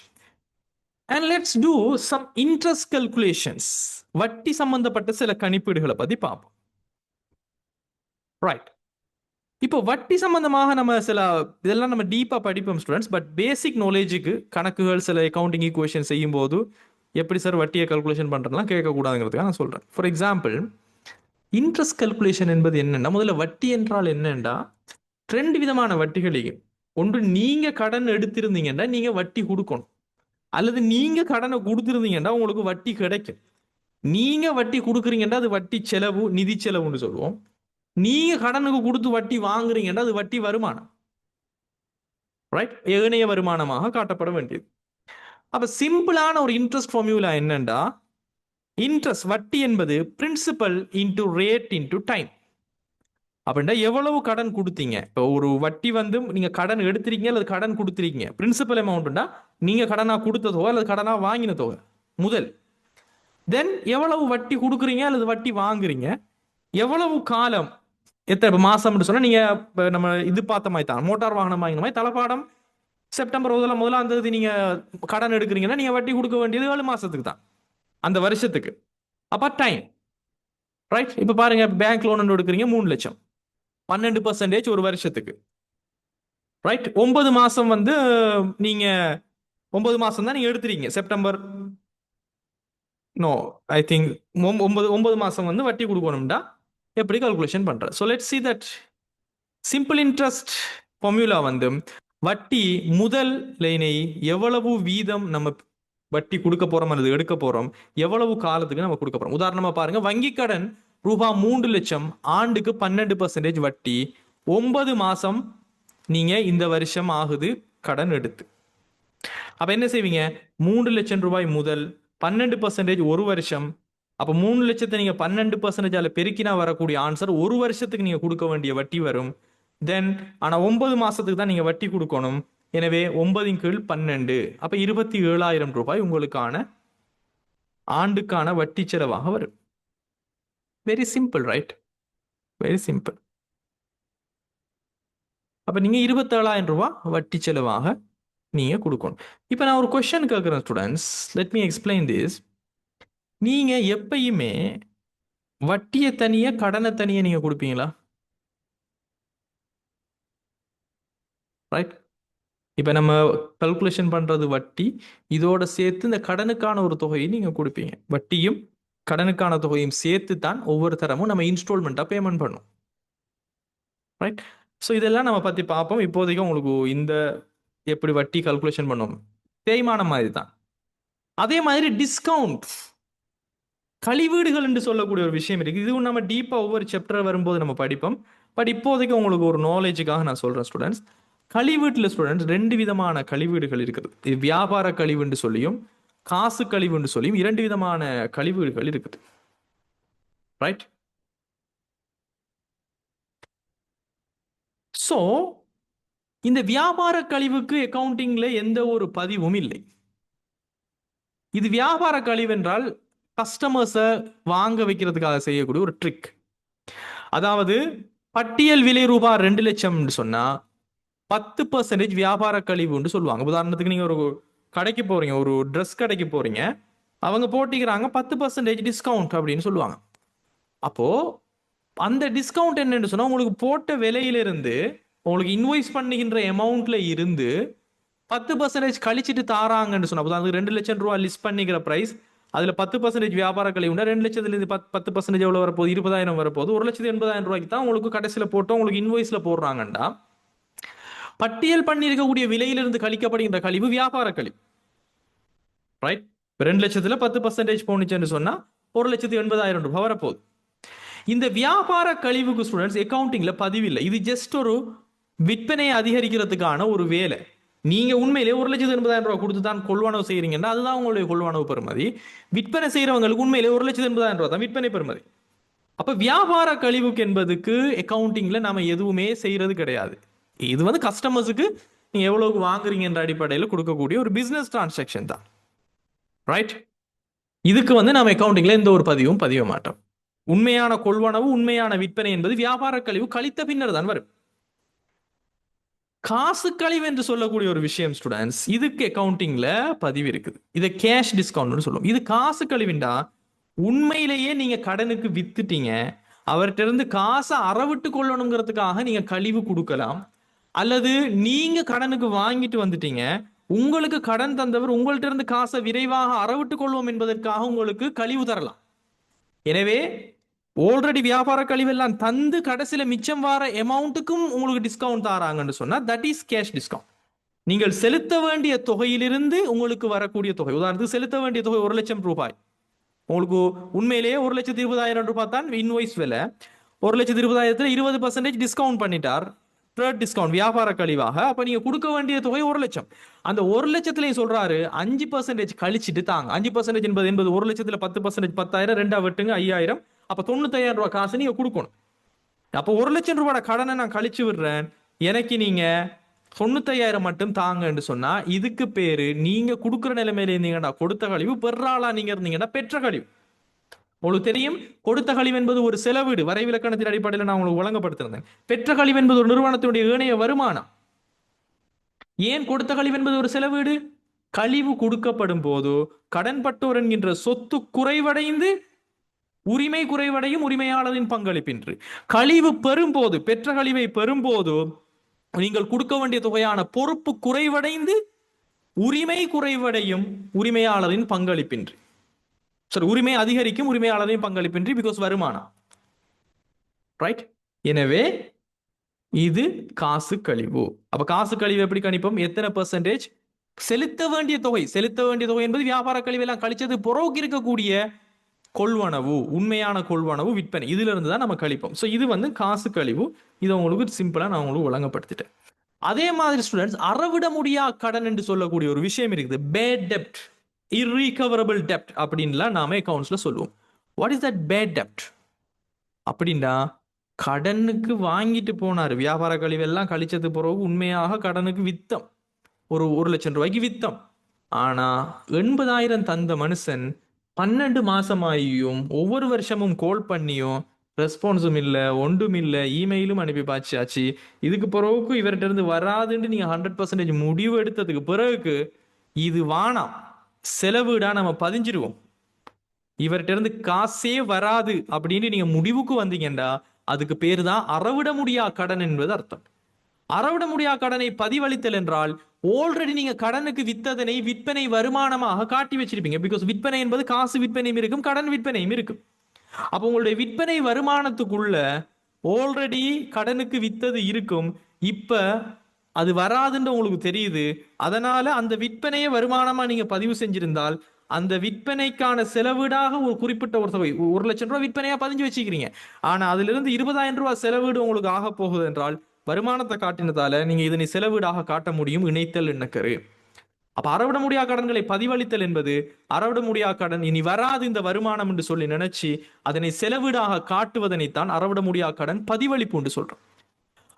And let's do some interest calculations. வட்டி சம்பந்தப்பட்ட சில கணிப்பீடுகளை பத்தி பார்ப்போம். ரைட், இப்போ வட்டி சம்பந்தமாக நம்ம சில இதெல்லாம் நம்ம டீப்பா படிப்போம் ஸ்டூடெண்ட்ஸ். பட் பேசிக் நாலேஜுக்கு கணக்குகள் சில அக்கௌண்டிங் ஈக்குவேஷன் செய்யும் போது எப்படி சார் வட்டியை கல்குலேஷன் பண்றதுலாம் கேட்கக்கூடாதுங்கிறதுக்காக நான் சொல்றேன். ஃபார் எக்ஸாம்பிள், இன்ட்ரெஸ்ட் கல்குலேஷன் என்பது என்னன்னா, முதல்ல வட்டி என்றால் என்னன்னா 2 விதமான வட்டிகளையும். ஒன்று, நீங்க கடன் எடுத்திருந்தீங்கன்னா நீங்க வட்டி கொடுக்கணும், அல்லது நீங்க கடனை கொடுத்திருந்தீங்கன்னா உங்களுக்கு வட்டி கிடைக்கும். நீங்க வட்டி கொடுக்குறீங்கன்னா அது வட்டி செலவு, நிதி செலவுன்னு சொல்லுவோம். நீங்க கடனுக்கு கொடுத்து வட்டி வாங்குறீங்கன்னா அது வட்டி வருமானம், ரைட், ஏனைய வருமானமாக காட்டப்பட வேண்டியது. அப்ப சிம்பிளான ஒரு இன்ட்ரெஸ்ட் ஃபார்முலா என்னன்னா, இன்ட்ரெஸ்ட் வட்டி என்பது principal into rate into time. அப்படின்னா எவ்வளவு கடன் கொடுத்தீங்க. இப்போ ஒரு வட்டி வந்து நீங்க கடன் எடுத்திருக்கீங்க அல்லது கடன் கொடுத்துருக்கீங்க. பிரின்சிபல் அமௌண்ட்னா நீங்க கடனா கொடுத்த தொகை அல்லது கடனா வாங்கின தொகை முதல். தென் எவ்வளவு வட்டி கொடுக்குறீங்க அல்லது வட்டி வாங்குறீங்க, எவ்வளவு காலம், எத்தனை மாசம்னு சொன்னா நீங்க நம்ம இது பார்த்த மாதிரி தான், மோட்டார் வாகனம் வாங்கின மாதிரி தளபாடம் செப்டம்பர் 1ஆம் தேதி நீங்க கடன் எடுக்கிறீங்கன்னா நீங்க வட்டி கொடுக்க வேண்டியது 7 மாசத்துக்கு தான், அந்த வருஷத்துக்கு. அப்ப டைம், ரைட். இப்ப பாருங்க, பேங்க் லோன் எடுக்கிறீங்க 3 லட்சம், 12% ஒரு வருஷத்துக்கு, ரைட். 9 மாசம் வந்து நீங்க 9 மாசம் தான் நீங்க எடுத்துறீங்க. செப்டம்பர், நோ ஐ திங்க் 9 மாசம் வந்து வட்டி கொடுக்கணும்டா. எப்படி கால்குலேஷன் பண்றது. So let's see that simple interest formula வந்து வட்டி முதல் லைனை எவ்வளவு வீதம் நம்ம வட்டி கொடுக்க போறோம் அல்லது எடுக்க போறோம், எவ்வளவு காலத்துக்கு நம்ம கொடுக்க போறோம். உதாரணமா பாருங்க, வங்கி கடன் ரூபாய் 3,00,000, ஆண்டுக்கு 12% வட்டி, 9 மாசம் நீங்க இந்த வருஷம் ஆகுது கடன் எடுத்து. அப்ப என்ன செய்வீங்க, 3,00,000 ரூபாய் முதல் 12% ஒரு வருஷம். அப்ப 3,00,000 நீங்க 12% பெருக்கினா வரக்கூடிய ஆன்சர் ஒரு வருஷத்துக்கு நீங்க கொடுக்க வேண்டிய வட்டி வரும். தென் ஆனா 9 மாசத்துக்கு தான் நீங்க வட்டி கொடுக்கணும். எனவே 9/12, அப்ப 27,000 ரூபாய் உங்களுக்கான ஆண்டுக்கான வட்டி செலவாக வரும். Very simple, right? Very simple. அப்ப நீங்க 27,000 ரூபாய் வட்டி செலவாக நீங்க கொடுக்கணும். இப்ப நான் ஒரு கொஸ்டின் கேட்கிறேன் students, let me explain this. நீங்க எப்பயுமே வட்டியை தனியா கடனை தனியா நீங்க கொடுப்பீங்களா? ரைட். இப்போ நம்ம கல்குலேஷன் பண்ணுறது வட்டி, இதோட சேர்த்து இந்த கடனுக்கான ஒரு தொகையை நீங்கள் கொடுப்பீங்க. வட்டியும் கடனுக்கான தொகையும் சேர்த்து தான் ஒவ்வொரு தரமும் நம்ம இன்ஸ்டால்மெண்ட்டாக பேமெண்ட் பண்ணும். ரைட். ஸோ இதெல்லாம் நம்ம பற்றி பார்ப்போம். இப்போதைக்கு உங்களுக்கு இந்த எப்படி வட்டி கல்குலேஷன் பண்ணுவோம், தேய்மானம் மாதிரி தான். அதே மாதிரி டிஸ்கவுண்ட், கழிவீடுகள் என்று சொல்லக்கூடிய ஒரு விஷயம் இருக்குது. இதுவும் நம்ம டீப்பாக ஒவ்வொரு சாப்டர் வரும்போது நம்ம படிப்போம். பட் இப்போதைக்கு உங்களுக்கு ஒரு நாலேஜுக்காக நான் சொல்கிறேன் ஸ்டூடெண்ட்ஸ். கழிவீட்டில் ஸ்டூடெண்ட்ஸ் 2 விதமான கழிவீடுகள் இருக்குது. இது வியாபார கழிவுன்னு சொல்லியும் காசு கழிவுன்னு சொல்லியும் 2 விதமான கழிவீடுகள் இருக்குது. ரைட். ஸோ இந்த வியாபார கழிவுக்கு அக்கவுண்டிங்ல எந்த ஒரு பதிவும் இல்லை. இது வியாபார கழிவு என்றால் கஸ்டமர்ஸை வாங்க வைக்கிறதுக்காக செய்யக்கூடிய ஒரு ட்ரிக். அதாவது பட்டியல் விலை ரூபாய் 2,00,000 சொன்னா 10% வியாபார கழிவுன்னு சொல்லுவாங்க. உதாரணத்துக்கு நீங்க ஒரு கடைக்கு போறீங்க, ஒரு ட்ரெஸ் கடைக்கு போறீங்க, அவங்க போட்டிக்கிறாங்க 10% டிஸ்கவுண்ட் அப்படின்னு சொல்லுவாங்க. அப்போ அந்த டிஸ்கவுண்ட் என்னன்னு சொன்னா, உங்களுக்கு போட்ட விலையிலிருந்து உங்களுக்கு இன்வாய்ஸ் பண்ணுகின்ற அமௌண்ட்ல இருந்து 10% கழிச்சிட்டு தாராங்கன்னு சொன்னா, உதாரணத்துக்கு 2,00,000 ரூபாய் லிஸ்ட் பண்ணிக்கிற பிரைஸ், அதுல 10% வியாபார கழிவுனா 2,00,000 10% எவ்வளவு வரப்போகுது, 20,000 வரப்போகுது. 1,80,000 ரூபாய்க்கு தான் உங்களுக்கு கடைசியில போட்டோம், உங்களுக்கு இன்வாய்ஸ்ல போடுறாங்கண்டா, பட்டியல் பண்ணியிருக்கக்கூடிய விலையிலிருந்து கழிக்கப்படுகின்ற கழிவு வியாபார கழிவு. ரைட். 2,00,000ல 10% போனுச்சுன்னு சொன்னா 1,80,000 ரூபாய் வரப்போகுது. இந்த வியாபார கழிவுக்கு ஸ்டூடெண்ட்ஸ் அக்கவுண்டிங்ல பதிவில்லை. இது ஜஸ்ட் ஒரு விற்பனையை அதிகரிக்கிறதுக்கான ஒரு வேலை. நீங்க உண்மையிலே 1,80,000 ரூபாய் கொடுத்து தான் கொள்வனவு செய்யறீங்கன்னா அதுதான் உங்களுடைய கொள்வனவு பெறுமதி. விற்பனை செய்யறவங்களுக்கு உண்மையிலே 1,80,000 ரூபாய் தான் விற்பனை பெறுமதி. அப்ப வியாபார கழிவுக்கு என்பதுக்கு அக்கவுண்டிங்ல நாம எதுவுமே செய்யறது கிடையாது. இது வந்து கஸ்டமர்ஸுக்கு நீங்க எவ்வளவுக்கு வாங்குறீங்க என்ற அடிப்படையில் கொடுக்கக்கூடிய ஒரு பிசினஸ் டிரான்சாக்ஷன் தான். ரைட். இதுக்கு வந்து நாம அக்கவுண்டிங்ல எந்த ஒரு பதிவும் பதிய மாட்டோம். உண்மையான கொள்வனவு, உண்மையான விற்பனை என்பது வியாபார கழிவு கழித்த பின்னர் தான் வரும். காசு கழிவு என்று சொல்லக்கூடிய ஒரு விஷயம் ஸ்டூடெண்ட்ஸ், இதுக்கு அக்கவுண்டிங்ல பதிவு இருக்குது. இதை கேஷ் டிஸ்கவுண்ட் சொல்லுவோம். இது காசு கழிவுண்டா, உண்மையிலேயே நீங்க கடனுக்கு வித்துட்டீங்க, அவர்கிட்ட இருந்து காசை அறவிட்டு கொள்ளணுங்கிறதுக்காக நீங்க கழிவு கொடுக்கலாம். அல்லது நீங்க கடனுக்கு வாங்கிட்டு வந்துட்டீங்க, உங்களுக்கு கடன் தந்தவர் உங்கள்ட்ட இருந்து காசை விரைவாக அறவிட்டு கொள்வோம் என்பதற்காக உங்களுக்கு கழிவு தரலாம். எனவே ஆல்ரெடி வியாபார கழிவு எல்லாம் தந்து கடைசியில மிச்சம் வர அமௌண்ட்டுக்கும் உங்களுக்கு டிஸ்கவுண்ட் தராங்கன்னு சொன்னா தட் இஸ் கேஷ் டிஸ்கவுண்ட். நீங்கள் செலுத்த வேண்டிய தொகையிலிருந்து உங்களுக்கு வரக்கூடிய தொகை, உதாரணத்துக்கு செலுத்த வேண்டிய தொகை 1,00,000 ரூபாய், உங்களுக்கு உண்மையிலேயே 1,20,000 ரூபாய் தான் இன்வாய்ஸ் விலை. 1,20,000 20% டிஸ்கவுண்ட் பண்ணிட்டார், த்ரெட் டிஸ்கவுண்ட் வியாபார கழிவாக. அப்ப நீங்க கொடுக்க வேண்டிய தொகை 1,00,000. அந்த 1,00,000 சொல்றாரு 5% கழிச்சிட்டு தாங்க. 5% என்பது 1,00,000 10% 10,000, 2 வெட்டுங்க 5,000. அப்ப 95,000 ரூபாய் காசு நீங்க கொடுக்கணும். அப்ப 1,00,000 ரூபாய் கடனை நான் கழிச்சு விடுறேன், எனக்கு நீங்க 95,000 மட்டும் தாங்கன்னு சொன்னா இதுக்கு பேரு நீங்க கொடுக்குற நிலைமையில இருந்தீங்கன்னா கொடுத்த கழிவு, பெறாளா நீங்க இருந்தீங்கன்னா பெற்ற கழிவு. உங்களுக்கு தெரியும், கொடுத்த கழிவு என்பது ஒரு செலவீடு, வரைவிலக்கணத்தின் அடிப்படையில் நான் உங்களுக்கு வழங்கப்படுத்திருந்தேன். பெற்ற கழிவு என்பது ஒரு நிறுவனத்தினுடைய ஏனைய வருமானம். ஏன் கொடுத்த கழிவு என்பது ஒரு செலவீடு? கழிவு கொடுக்கப்படும் போது கடன்பட்டோர் என்கின்ற சொத்து குறைவடைந்து உரிமை குறைவடையும், உரிமையாளரின் பங்களிப்பின்றி. கழிவு பெறும்போது, பெற்ற கழிவை பெறும்போது நீங்கள் கொடுக்க வேண்டிய தொகையான பொறுப்பு குறைவடைந்து உரிமை குறைவடையும், உரிமையாளரின் பங்களிப்பின்றி. சரி, உரிமை அதிகரிக்கும், உரிமையாளரின் பங்களிப்பின்றி, பிகாஸ் வருமானம். ரைட். எனவே இது காசு கழிவு. அப்ப காசு கழிவு எப்படி கணிப்போம்? எத்தனை பெர்சன்டேஜ் செலுத்த வேண்டிய தொகை. செலுத்த வேண்டிய தொகை என்பது வியாபார கழிவு எல்லாம் கழிச்சது புறவுக்கு இருக்கக்கூடிய கொள்வனவு, உண்மையான கொள்வனவு, விற்பனை, இதுல இருந்து தான் நம்ம கழிப்போம். ஸோ இது வந்து காசு கழிவு. இதை உங்களுக்கு சிம்பிளா நான் உங்களுக்கு வழங்கப்படுத்திட்டேன். அதே மாதிரி ஸ்டூடெண்ட்ஸ், அறவிட முடியா கடன் என்று சொல்லக்கூடிய ஒரு விஷயம் இருக்குது. பேட் டெப்ட், இர்ரீகவரபிள் டெப்ட் அப்படின்லாம் நாம அக்கௌண்ட்ஸ்ல சொல்லுவோம். வாட் இஸ் தட் பேட் டெப்ட் அப்படின்னா, கடனுக்கு வாங்கிட்டு போனார், வியாபார கழிவு எல்லாம் கழிச்சது பிறகு உண்மையாக கடனுக்கு வித்தம், ஒரு 1,00,000 ரூபாய்க்கு வித்தம். ஆனா 80,000 தந்த மனுஷன் 12 மாசமாயும் ஒவ்வொரு வருஷமும் கோல் பண்ணியும் ரெஸ்பான்ஸும் இல்லை, ஒன்றும் இல்லை, இமெயிலும் அனுப்பி பாய்ச்சாச்சு. இதுக்கு பிறகு இவர்கிட்ட இருந்து வராதுன்னு நீங்க 100% முடிவு எடுத்ததுக்கு பிறகு இது வானாம், செலவுடா நம்ம பதிஞ்சிருவோம், இவர்கிட்ட இருந்து காசே வராது அப்படின்னு நீங்க முடிவுக்கு வந்தீங்கன்னா அதுக்கு பேரு தான் அறவிட முடியா கடன் என்பது அர்த்தம். அறவிட முடியா கடனை பதிவளித்தல் என்றால், ஆல்ரெடி நீங்க கடனுக்கு வித்ததனை விற்பனை வருமானமாக காட்டி வச்சிருப்பீங்க. பிகாஸ் விற்பனை என்பது காசு விற்பனையும் இருக்கும், கடன் விற்பனையும் இருக்கும். அப்போ உங்களுடைய விற்பனை வருமானத்துக்குள்ள ஆல்ரெடி கடனுக்கு வித்தது இருக்கும். இப்ப அது வராதுன்னு உங்களுக்கு தெரியுது. அதனால அந்த விற்பனையை வருமானமா நீங்க பதிவு செஞ்சிருந்தால் அந்த விற்பனைக்கான செலவீடாக ஒரு குறிப்பிட்ட ஒரு தொகை, 1,00,000 ரூபாய் விற்பனையா பதிஞ்சு வச்சுக்கிறீங்க. ஆனா அதுல இருந்து 20,000 ரூபாய் செலவீடு உங்களுக்கு ஆக போகுது என்றால், வருமானத்தை காட்டினதால நீங்க இதனை செலவீடாக காட்ட முடியும், இணைத்தல் எண்ணக்கரு. அப்ப அறவிட முடியா கடன்களை பதிவளித்தல் என்பது, அறவிட முடியா கடன் இனி வராது இந்த வருமானம் என்று சொல்லி நினைச்சு அதனை செலவீடாக காட்டுவதனைத்தான் அறவிட முடியா கடன் பதிவளிப்பு என்று சொல்றோம்.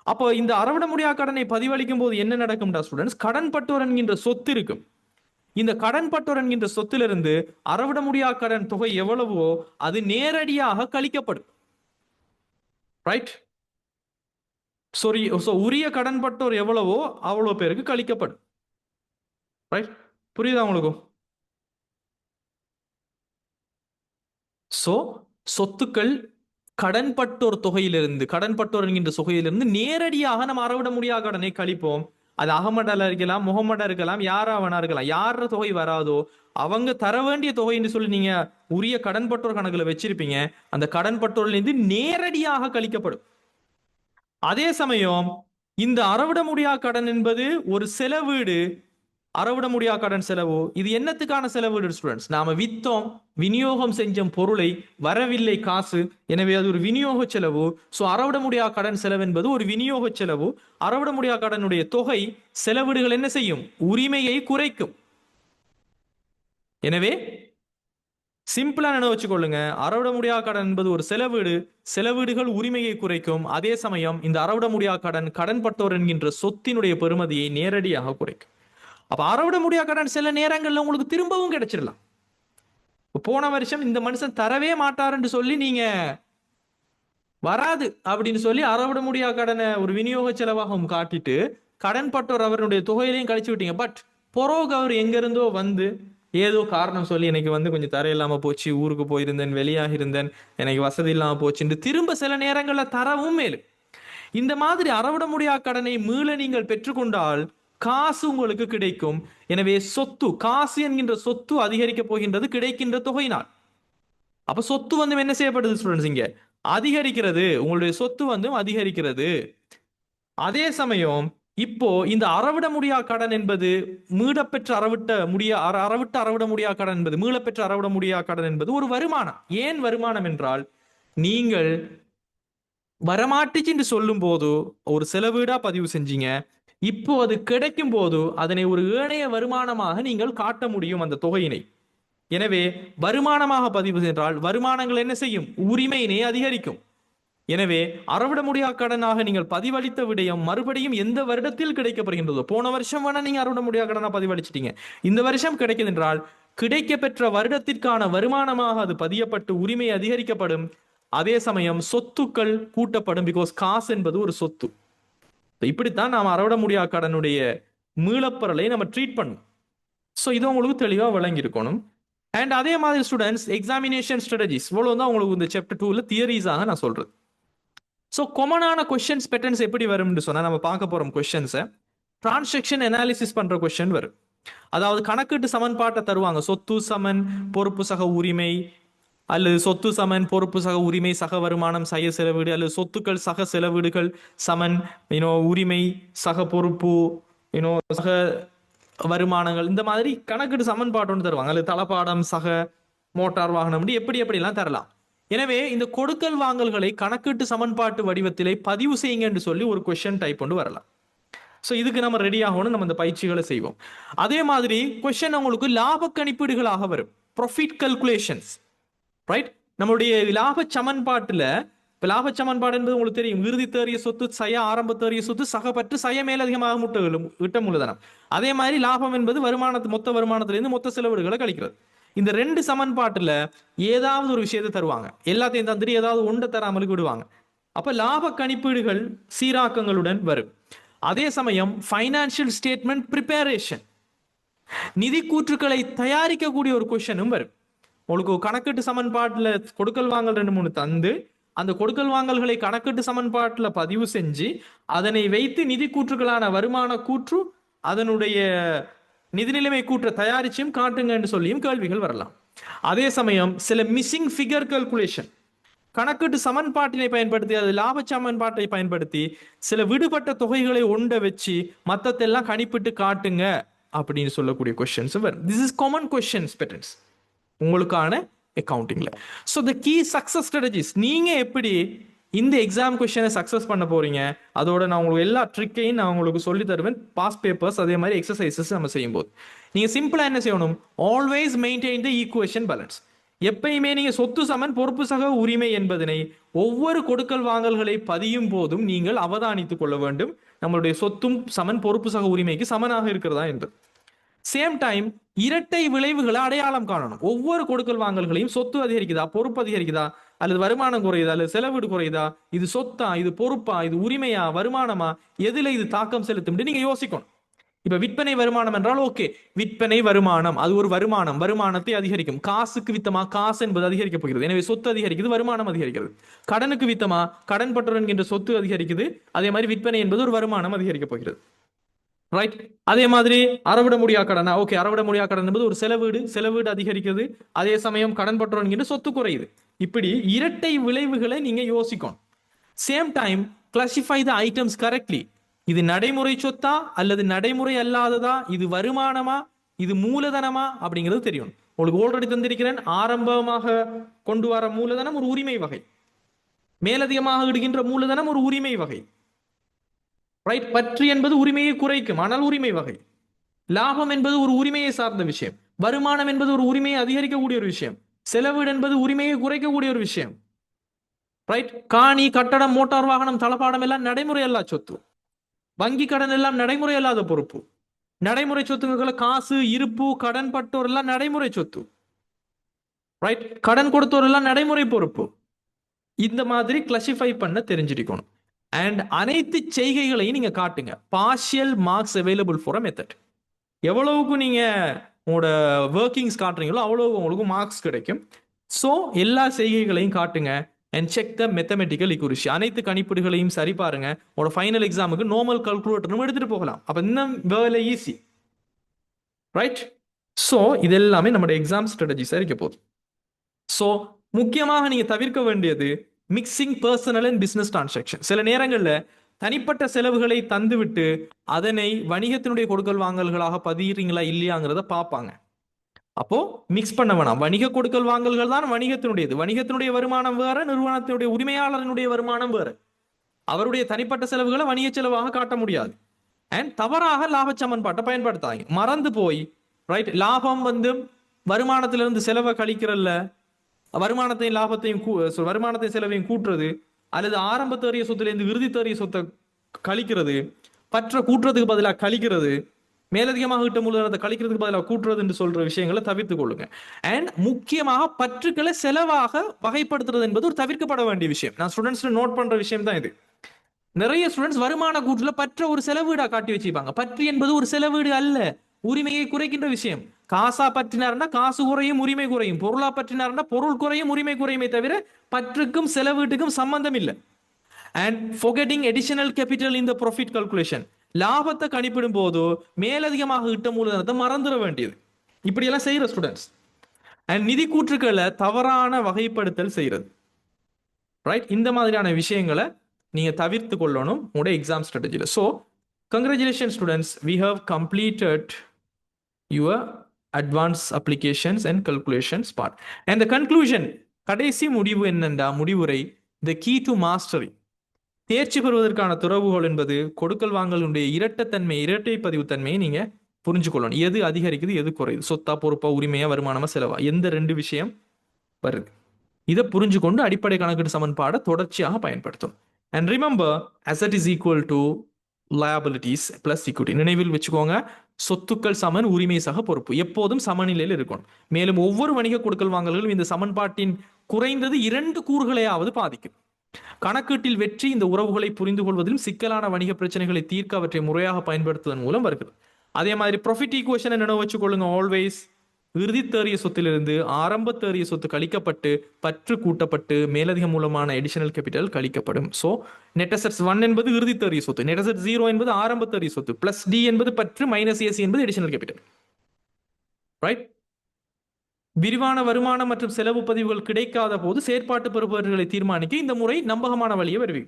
அப்போ இந்த அறவிட முடியா கடனை பதிவளிக்கும் போது என்ன நடக்கும்டா ஸ்டூடெண்ட்ஸ், கடன் பட்டோர் என்கின்ற சொத்து இருக்கும். இந்த கடன் பட்டோர் என்கின்ற சொத்திலிருந்து அறவிட முடியா கடன் தொகை எவ்வளவோ அது நேரடியாக கழிக்கப்படும். ரைட். உரிய கடன் பட்டோர் எவ்வளவோ அவ்வளவு பேருக்கு கழிக்கப்படும். ரைட், புரியுதா உங்களுக்கு? சோ சொத்துக்கள் கடன்பட்டோர் தொகையிலிருந்து, கடன்பட்டோர் என்கின்ற தொகையிலிருந்து நேரடியாக நம்ம அறவிட முடியாத கடனை கழிப்போம். அது அகமடா இருக்கலாம், முகமடா இருக்கலாம், யாராவனா இருக்கலாம். யார தொகை வராதோ அவங்க தர வேண்டிய தொகை என்று சொல்லி நீங்க உரிய கடன்பட்டோர் கணக்குல வச்சிருப்பீங்க. அந்த கடன்பட்டோரிலிருந்து நேரடியாக கழிக்கப்படும். அதே சமயம் இந்த அறவிட முடியா கடன் என்பது ஒரு செலவீடு. அறவிட முடியா கடன் செலவு இது என்னத்துக்கான செலவு ஸ்டூடெண்ட்ஸ்? நாம வித்தோம், விநியோகம் செஞ்சோம் பொருளை, வரவில்லை காசு, எனவே அது ஒரு விநியோக செலவு. சோ அறவிட முடியா கடன் செலவு என்பது ஒரு விநியோக செலவு. அறவிட முடியா கடனுடைய தொகை செலவீடுகள் என்ன செய்யும்? உரிமையை குறைக்கும். எனவே சிம்பிளா நினைவு வச்சுக்கொள்ளுங்க, அறவிட முடியா கடன் என்பது ஒரு செலவீடு, செலவீடுகள் உரிமையை குறைக்கும். அதே சமயம் இந்த அறவிட முடியா கடன் கடன்பட்டோர் என்கின்ற சொத்தினுடைய பெறுமதியை நேரடியாக குறைக்கும். அப்ப அறவிட முடியா கடன் சில நேரங்கள்ல உங்களுக்கு திரும்பவும் கிடைச்சிடலாம். போன வருஷம் இந்த மனுஷன் தரவே மாட்டாருன்னு சொல்லி நீங்க வராது அப்படின்னு சொல்லி அறவிட முடியா கடனை ஒரு விநியோக செலவாகவும் காட்டிட்டு கடன்பட்டோர் அவருடைய தொகையிலையும் கழிச்சு விட்டீங்க. பட் பொறோக அவர் எங்க இருந்தோ வந்து ஏதோ காரணம் சொல்லி எனக்கு வந்து கொஞ்சம் தர இல்லாம போச்சு, ஊருக்கு போயிருந்தேன், வெளியாக இருந்தேன், எனக்கு வசதி இல்லாம போச்சுன்னு திரும்ப சில நேரங்கள்ல தரவும் மேலும். இந்த மாதிரி அறவிட முடியா கடனை மீள நீங்கள் பெற்றுக்கொண்டால் காசு உங்களுக்கு கிடைக்கும். எனவே சொத்து, காசு என்கின்ற சொத்து அதிகரிக்க போகின்றது கிடைக்கின்ற தொகையினால். அப்ப சொத்து வந்து என்ன செய்யப்படுது ஸ்டூடெண்ட்ஸ்? இங்க அதிகரிக்கிறது, உங்களுடைய சொத்து வந்து அதிகரிக்கிறது. அதே சமயம் இப்போ இந்த அறவிட முடியா கடன் என்பது மீளப்பெற்ற அறவிட முடியா கடன் என்பது மீளப்பெற்ற அறவிட முடியா கடன் என்பது ஒரு வருமானம். ஏன் வருமானம் என்றால், நீங்கள் வரமாட்டுச்சு என்று சொல்லும் போது ஒரு செலவீடா பதிவு செஞ்சீங்க, இப்போ அது கிடைக்கும் போது அதனை ஒரு ஏனைய வருமானமாக நீங்கள் காட்ட முடியும் அந்த தொகையினை. எனவே வருமானமாக பதிவு சென்றால் வருமானங்கள் என்ன செய்யும்? உரிமையினை அதிகரிக்கும். எனவே அறவிட முடியா கடனாக நீங்கள் பதிவளித்த விடயம் மறுபடியும் எந்த வருடத்தில் கிடைக்கப்படுகின்றதோ, போன வருஷம் வேணா நீங்க அறவிட முடியா கடனா பதிவளிச்சிட்டீங்க, இந்த வருஷம் கிடைக்குது என்றால் கிடைக்க பெற்ற வருடத்திற்கான வருமானமாக அது பதியப்பட்டு உரிமை அதிகரிக்கப்படும். அதே சமயம் சொத்துக்கள் கூட்டப்படும். பிகாஸ் காசு என்பது ஒரு சொத்து. இப்படித்தான் நாம் அறவிட முடியா கடனுடைய மீளப்பொருளை நம்ம ட்ரீட் பண்ணும். ஸோ இது உங்களுக்கு தெளிவாக விளங்கி இருக்கணும். அண்ட் அதே மாதிரி ஸ்டூடெண்ட்ஸ், எக்ஸாமினேஷன் ஸ்ட்ராட்டஜிஸ் இவ்வளவுதான் உங்களுக்கு இந்த சாப்டர் 2ல தியரிஸாக நான் சொல்றது. ஸோ காமனான கொஸ்டின்ஸ் பேட்டர்ன்ஸ் எப்படி வரும்னு சொன்னா, நம்ம பார்க்க போறோம் கொஸ்டின்ஸை. டிரான்சாக்ஷன் அனாலிசிஸ் பண்ற கொஸ்டின் வரும். அதாவது கணக்கீட்டு சமன்பாட்டை தருவாங்க, சொத்து சமன், பொறுப்பு சக உரிமை, அல்லது சொத்து சமன் பொறுப்பு சக உரிமை சக வருமானம் சக செலவீடு, அல்லது சொத்துக்கள் சக செலவீடுகள் சமன் உரிமை சக பொறுப்பு சக வருமானங்கள், இந்த மாதிரி கணக்கீடு சமன்பாடு ஒன்று தருவாங்க. அல்லது தளபாடம் சக மோட்டார் வாகனம், எப்படி எப்படிலாம் தரலாம். எனவே இந்த கொடுக்கல் வாங்கல்களை கணக்கீட்டு சமன்பாட்டு வடிவத்திலே பதிவு செய்யுங்க என்று சொல்லி ஒரு கொஸ்டின் டைப் கொண்டு வரலாம். ஸோ இதுக்கு நம்ம ரெடி ஆகணும், நம்ம இந்த பயிற்சிகளை செய்வோம். அதே மாதிரி கொஸ்டின் உங்களுக்கு லாப கணிப்பீடுகளாக வரும், ப்ராஃபிட் கல்குலேஷன்ஸ், ரைட்? நம்மளுடைய லாப சமன்பாட்டில் இப்போ லாப சமன்பாடு என்பது உங்களுக்கு தெரியும், இறுதி தேறிய சொத்து சய ஆரம்ப தேறிய சொத்து சகப்பற்று சய மேலதிகமாக இட்ட மூலதனம். அதே மாதிரி லாபம் என்பது மொத்த வருமானத்திலிருந்து மொத்த செலவுகளை கழிக்கிறது. இந்த ரெண்டு சமன்பாட்டில் ஏதாவது ஒரு விஷயத்தை தருவாங்க, எல்லாத்தையும் தந்துட்டு ஏதாவது ஒன்றை தராமலுக்கு விடுவாங்க. அப்போ லாப கணிப்பீடுகள் சீராக்கங்களுடன் வரும். அதே சமயம் ஃபைனான்சியல் ஸ்டேட்மெண்ட் ப்ரிப்பேரேஷன், நிதி கூற்றுக்களை தயாரிக்கக்கூடிய ஒரு கொஸ்டினும் வரும். உங்களுக்கு கணக்கீட்டு சமன்பாட்டில் கொடுக்கல் வாங்கல் 2-3 தந்து அந்த கொடுக்கல் வாங்கல்களை கணக்கீட்டு சமன்பாட்டில் பதிவு செஞ்சு அதனை வைத்து நிதி கூற்றுகளான வருமான கூற்று அதனுடைய நிதிநிலைமை கூற்ற தயாரிச்சும் காட்டுங்கன்னு சொல்லியும் கேள்விகள் வரலாம். அதே சமயம் சில மிஸ்ஸிங் ஃபிகர் கல்குலேஷன், கணக்கீட்டு சமன்பாட்டினை பயன்படுத்தி அது லாப சமன்பாட்டை பயன்படுத்தி சில விடுபட்ட தொகைகளை ஒண்ட வச்சு மத்ததெல்லாம் கணிப்பிட்டு காட்டுங்க அப்படின்னு சொல்லக்கூடிய கொஸ்டின்ஸ் வரும். This is common questions patterns உங்களுக்கான அக்கவுண்டிங்ல. So the key success strategies, நீங்க எப்படி இந்த எக்ஸாம் கொஸ்டினை சக்சஸ் பண்ண போறீங்க, அதோட நான் உங்களுக்கு எல்லா ட்ரிக்கையும் நான் உங்களுக்கு சொல்லி தருவேன். பாஸ் பேப்பர்ஸ் அதே மாதிரி எக்ஸசைசஸ் நம்ம செய்யும் போது நீங்க சிம்பிளா என்ன செய்யணும், always maintain the equation balance. எப்பயுமே நீங்க சொத்து சமன் பொறுப்பு சக உரிமை என்பதனை ஒவ்வொரு கொடுக்கல் வாங்கல்களை பதியும் போதும் நீங்கள் அவதானித்துக் கொள்ள வேண்டும், நம்மளுடைய சொத்தும் சமன் பொறுப்பு சக உரிமைக்கு சமனாக இருக்கிறதா என்பது. சேம் டைம் இரட்டை விளைவுகளை அடையாளம் காணணும். ஒவ்வொரு கொடுக்கல் வாங்கல்களையும் சொத்து அதிகரிக்குதா, பொறுப்பு அதிகரிக்குதா, அல்லது வருமானம் குறையுதா, அல்லது செலவீடு குறையுதா, இது சொத்தா, இது பொறுப்பா, இது உரிமையா, வருமானமா, எதுல இது தாக்கம் செலுத்தும் நீங்க யோசிக்கணும். இப்ப விற்பனை வருமானம் என்றால் ஓகே, விற்பனை வருமானம் அது ஒரு வருமானம், வருமானத்தை அதிகரிக்கும். காசுக்கு வித்தமா, காசு என்பது அதிகரிக்க போகிறது, எனவே சொத்து அதிகரிக்குது, வருமானம் அதிகரிக்கிறது. கடனுக்கு வித்தமா, கடன் பற்றோர் என்கின்ற சொத்து அதிகரிக்குது, அதே மாதிரி விற்பனை என்பது ஒரு வருமானம் அதிகரிக்க போகிறது, ரைட்? அதே மாதிரி அறவிட முடியா கடனா, ஓகே, அறவிட முடியா கடன் என்பது ஒரு செலவீடு அதிகரிக்கிறது, அதே சமயம் கடன் பற்றோர் என்கின்ற சொத்து குறையுது. இப்படி இரட்டை விளைவுகளை நீங்க யோசிக்கணும். Same time classify the items correctly. இது நடைமுறை சொத்தா அல்லது நடைமுறை அல்லாததா, இது வருமானமா, இது மூலதனமா அப்படிங்கிறது தெரியும். உங்களுக்கு ஆல்ரெடி தந்திருக்கிறேன், ஆரம்பமாக கொண்டு வர மூலதனம் ஒரு உரிமை வகை, மேலதிகமாக இடுகின்ற மூலதனம் ஒரு உரிமை வகை, ரைட்? பற்று என்பது உரிமையை குறைக்கும், ஆனால் உரிமை வகை. லாபம் என்பது ஒரு உரிமையை சார்ந்த விஷயம், வருமானம் என்பது ஒரு உரிமையை அதிகரிக்கக்கூடிய ஒரு விஷயம், செலவீடு என்பது உரிமையை குறைக்கக்கூடிய ஒரு விஷயம், ரைட்? காணி, கட்டடம், மோட்டார் வாகனம், தளபாடம் எல்லாம் நடைமுறை அல்லா சொத்து, வங்கி கடன் எல்லாம் நடைமுறை அல்லாத பொறுப்பு. நடைமுறை சொத்துக்களை காசு, இருப்பு, கடன் பட்டோர் எல்லாம் நடைமுறை சொத்து, ரைட்? கடன் கொடுத்தோர் எல்லாம் நடைமுறை பொறுப்பு. இந்த மாதிரி கிளாசிஃபை பண்ண தெரிஞ்சிருக்கணும். அண்ட் அனைத்து செய்கைகளையும் நீங்க காட்டுங்க. Partial marks available for a method. எவ்வளவுக்கு நீங்க உங்களோட ஒர்க்கிங்ஸ் காட்டுறீங்களோ அவ்வளவு உங்களுக்கு மார்க்ஸ் கிடைக்கும். ஸோ எல்லா செய்கைகளையும் காட்டுங்க. அண்ட் செக் த மெத்தமெட்டிக்கல் இக்குரிசி, அனைத்து கணிப்பீடுகளையும் சரி பாருங்க. உங்களோட ஃபைனல் எக்ஸாமுக்கு நார்மல் கால்குலேட்டரும் எடுத்துட்டு போகலாம், அப்ப இன்னும் வேலை ஈஸி, ரைட்? ஸோ இது எல்லாமே நம்மளோட எக்ஸாம் ஸ்ட்ராட்டஜிஸா இருக்க போகுது. ஸோ முக்கியமாக நீங்க தவிர்க்க வேண்டியது mixing personal and business transaction. சில நேரங்களில் தனிப்பட்ட செலவுகளை தந்துவிட்டு அதனை வணிகத்தினுடைய கொடுக்கல் வாங்கல்களாக பதிகிறீங்களா இல்லையாங்கிறத பார்ப்பாங்க. அப்போ மிக்ஸ் பண்ண வேணாம். வணிக கொடுக்கல் வாங்கல்கள் தான் வணிகத்தினுடையது. வணிகத்தினுடைய வருமானம் வேற, நிறுவனத்தினுடைய உரிமையாளரினுடைய வருமானம் வேற. அவருடைய தனிப்பட்ட செலவுகளை வணிக செலவாக காட்ட முடியாது. அண்ட் தவறாக லாப சமன்பாட்டை பயன்படுத்தாங்க, மறந்து போய், ரைட்? லாபம் வருமானத்திலிருந்து செலவை கழிக்கிறல்ல, வருமானத்தையும் லாபத்தையும் வருமானத்தையும் செலவையும் கூட்டுறது, அல்லது ஆரம்ப தேறிய சொத்துலேருந்து இறுதி தேறிய சொத்தை கழிக்கிறது, பற்ற கூட்டுறதுக்கு பதிலாக கழிக்கிறது, மேலதிகமாக இட்ட மூலதனத்தை கழிக்கிறதுக்கு பதிலாக கூட்டுறது என்று சொல்ற விஷயங்களை தவிர்த்து கொள்ளுங்க. அண்ட் முக்கியமாக பற்றுக்களை செலவாக வகைப்படுத்துறது என்பது ஒரு தவிர்க்கப்பட வேண்டிய விஷயம். நான் ஸ்டூடெண்ட்ஸ் நோட் பண்ற விஷயம் தான் இது. நிறைய ஸ்டூடெண்ட்ஸ் வருமான கூற்றுல பற்ற ஒரு செலவீடா காட்டி வச்சுப்பாங்க. பற்று என்பது ஒரு செலவீடு அல்ல, உரிமையை குறைக்கின்ற விஷயம். காசா பற்றினார்னா காசு குறையும், உரிமை குறையும். பொருளா பற்றினார்னா பொருள் குறையும், உரிமை குறையுமே தவிர பற்றுக்கும் செலவீட்டுக்கும் சம்பந்தம் இல்லை. And forgetting additional capital in the profit calculation, லாபத்தை கணிப்பிடும் போது மேலதிகமாக இட்ட மூலதனத்தை மறந்துட வேண்டியது. இப்படியெல்லாம் செய்யற ஸ்டூடெண்ட்ஸ். அண்ட் நிதி கூற்றுக்களை தவறான வகைப்படுத்தல் செய்கிறது. ரைட், இந்த மாதிரியான விஷயங்களை நீங்கள் தவிர்த்து கொள்ளணும் உங்களுடைய எக்ஸாம் ஸ்ட்ராட்டஜியில். So congratulation students, we have completed your advance applications and calculations part. And the conclusion, கடைசி முடிவு என்னென்றா முடிவுரை, த கீ டு மாஸ்டரி, தேர்ச்சி பெறுவதற்கான துறவுகோல் என்பது கொடுக்கல் வாங்கலுடைய இரட்டை பதிவு தன்மையை நீங்கள் புரிஞ்சுக்கொள்ளணும். எது அதிகரிக்குது, எது குறையுது, சொத்தா பொறுப்பா, உரிமையா, வருமானமா, செலவா, எந்த 2 விஷயம் வருது, இதை புரிஞ்சுக்கொண்டு அடிப்படை கணக்கீட்டு சமன்பாடை தொடர்ச்சியாக பயன்படுத்தும். And remember, asset is equal to liabilities plus equity. நினைவில் வச்சுக்கோங்க, சொத்துக்கள் சமன், உரிமை சக பொறுப்பு எப்போதும் சமநிலையில் இருக்கணும். மேலும் ஒவ்வொரு வணிக கொடுக்கல் வாங்கல்களும் இந்த சமன்பாட்டின் குறைந்தது 2 கூறுகளையாவது பாதிக்கும். கணக்கீட்டில் வெற்றி இந்த உறவுகளை புரிந்து கொள்வதிலும் சிக்கலான வணிக பிரச்சனைகளை தீர்க்க அவற்றை முறையாக பயன்படுத்துவதன் மூலம் வருகிறது. அதே மாதிரி ப்ராஃபிட் ஈக்குவேஷனை நினைவு வச்சுக்கொள்ளுங்க. ஆல்வேஸ் இறுதி தேறிய சொத்திலிருந்து ஆரம்ப தேறிய சொத்து கழிக்கப்பட்டு பற்று கூட்டப்பட்டு மேலதிக மூலமான எடிஷனல் கேபிட்டல் கழிக்கப்படும். ஸோ நெட் அசெட்ஸ் 1 என்பது இறுதி தேறிய சொத்து, நெட் அசெட் 0 என்பது ஆரம்ப தேறிய சொத்து, பிளஸ் டி என்பது பற்று, மைனஸ் ஏசி என்பது எடிஷனல் கேபிட்டல். ரைட், விரிவான வருமானம் மற்றும் செலவு பதிவுகள் கிடைக்காத போது செயற்பாட்டு பெறுபவர்களை தீர்மானிக்க இந்த முறை நம்பகமான வழியை வருவி.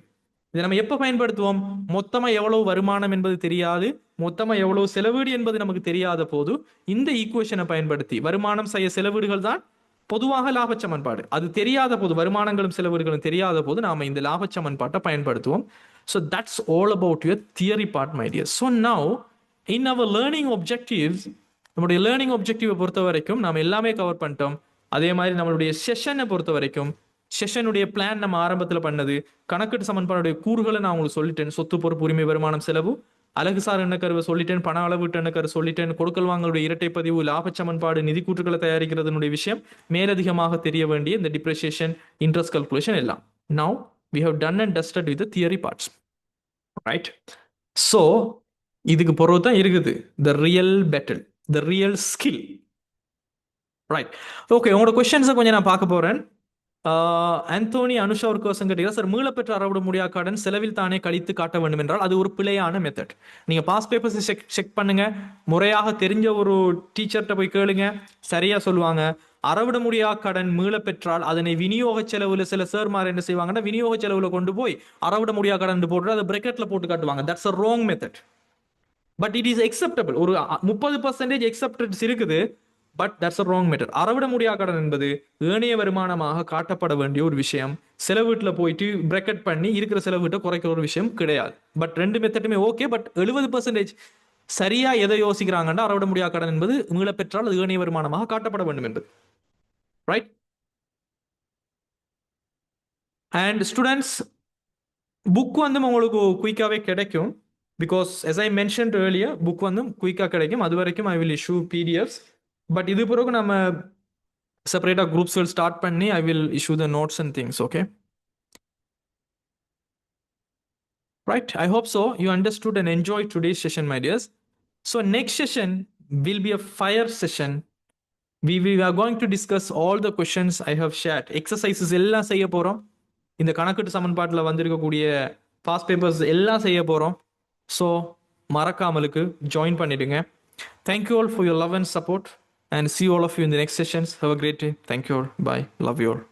இதை நம்ம எப்போ பயன்படுத்துவோம்? மொத்தமா எவ்வளவு வருமானம் என்பது தெரியாது, மொத்தமா எவ்வளவு செலவீடு என்பது நமக்கு தெரியாத போது இந்த ஈக்குவேஷனை பயன்படுத்தி, வருமானம் செய்ய செலவீடுகள் தான் பொதுவாக லாப சமன்பாடு, அது தெரியாத போது, வருமானங்களும் செலவீடுகளும் தெரியாத போது நாம இந்த லாப சமன்பாட்டை பயன்படுத்துவோம். So that's all about your theory part my dear. So now in our learning objectives, நம்மளுடைய லேர்னிங் ஆப்ஜெக்டிவை பொறுத்த வரைக்கும் நாம் எல்லாமே கவர் பண்ணிட்டோம். அதே மாதிரி நம்மளுடைய செஷனை பொறுத்த வரைக்கும் செஷனுடைய பிளான் நம்ம ஆரம்பத்தில் பண்ணது, கணக்கீட்டு சமன்பாடுடைய கூறுகளை நான் உங்களுக்கு சொல்லிட்டேன். சொத்து பொறுப்பு உரிமை வருமானம் செலவு, அழகுசார் எண்ணக்கருவை சொல்லிட்டேன், பண அளவீட்டு எண்ணக்கரு சொல்லிட்டேன், கொடுக்கல் வாங்கலுடைய இரட்டை பதிவு, லாப சமன்பாடு, நிதி கூற்றுகளை தயாரிக்கிறதுனுடைய விஷயம், மேலதிகமாக தெரிய வேண்டிய இந்த டிப்ரிசியேஷன், இன்ட்ரெஸ்ட் கல்குலேஷன் எல்லாம். Now we have done and dusted with theory parts. Right, so இதுக்கு பொறுத்து தான் இருக்குது the real battle, the real skill. Right, okay, உங்களோட கொஸ்டின்ஸை கொஞ்சம் நான் பார்க்க போறேன். ஆந்தோனி அனுஷா ஒரு கோர்ஸ் கேட்டீங்கன்னா, சார் மீளப்பெற்ற அறவிட முடியாத கடன் செலவில் தானே கழித்து காட்ட வேண்டும் என்றால் அது ஒரு பிழையான மெத்தட். நீங்க பாஸ் பேப்பர்ஸ் செக் பண்ணுங்க, முறையாக தெரிஞ்ச ஒரு டீச்சர்கிட்ட போய் கேளுங்க, சரியா சொல்லுவாங்க. அறவிட முடியாத கடன் மீளப்பெற்றால் அதனை விநியோக செலவுல சில சேர்மார் என்ன செய்வாங்கன்னா, விநியோக செலவுல கொண்டு போய் அறவிட முடியாத கடன் போட்டு அதை பிரக்கெட்ல போட்டு காட்டுவாங்க. That's a wrong method. But it is acceptable. ஒரு 30% அக்செப்டன்ஸ் இருக்குது, but that's a wrong method. அறவிட முடியாத கடன் என்பது ஏனைய வருமானமாக காட்டப்பட வேண்டிய ஒரு விஷயம். செலவீட்டில் போயிட்டு பிரக்கெட் பண்ணி இருக்கிற செலவீட்டை குறைக்கிற ஒரு விஷயம் கிடையாது. But 2 மெத்தட்டுமே okay. பட் 70% சரியா எதை யோசிக்கிறாங்கன்னா, அறவிட முடியாத கடன் என்பது மீளப்பெற்றால் அது ஏனைய வருமானமாக காட்டப்பட வேண்டும் என்பது. ரைட், அண்ட் ஸ்டூடெண்ட்ஸ், புக் வந்து உங்களுக்கு குயிக்காகவே கிடைக்கும். Because as I mentioned earlier, book வந்து குயிக்காக கிடைக்கும். அது வரைக்கும் I will issue PDFs. But இது பிறகு நம்ம செப்பரேட்டாக குரூப்ஸ்கள் ஸ்டார்ட் பண்ணி I will issue the notes and things. Okay, right, I hope so you understood and enjoyed today's session, my dears. So next session will be a fire session. We are going to discuss all the questions I have shared. Exercises எல்லாம் செய்ய போகிறோம். இந்த கணக்கீட்டு சமன்பாட்டில் வந்திருக்கக்கூடிய பாஸ் பேப்பர்ஸ் எல்லாம் செய்ய போகிறோம். ஸோ மறக்காமலுக்கு ஜாயின் பண்ணிடுங்க. Thank you all for your love and support, and see all of you in the next sessions. Have a great day. Thank you all. Bye. Love you all.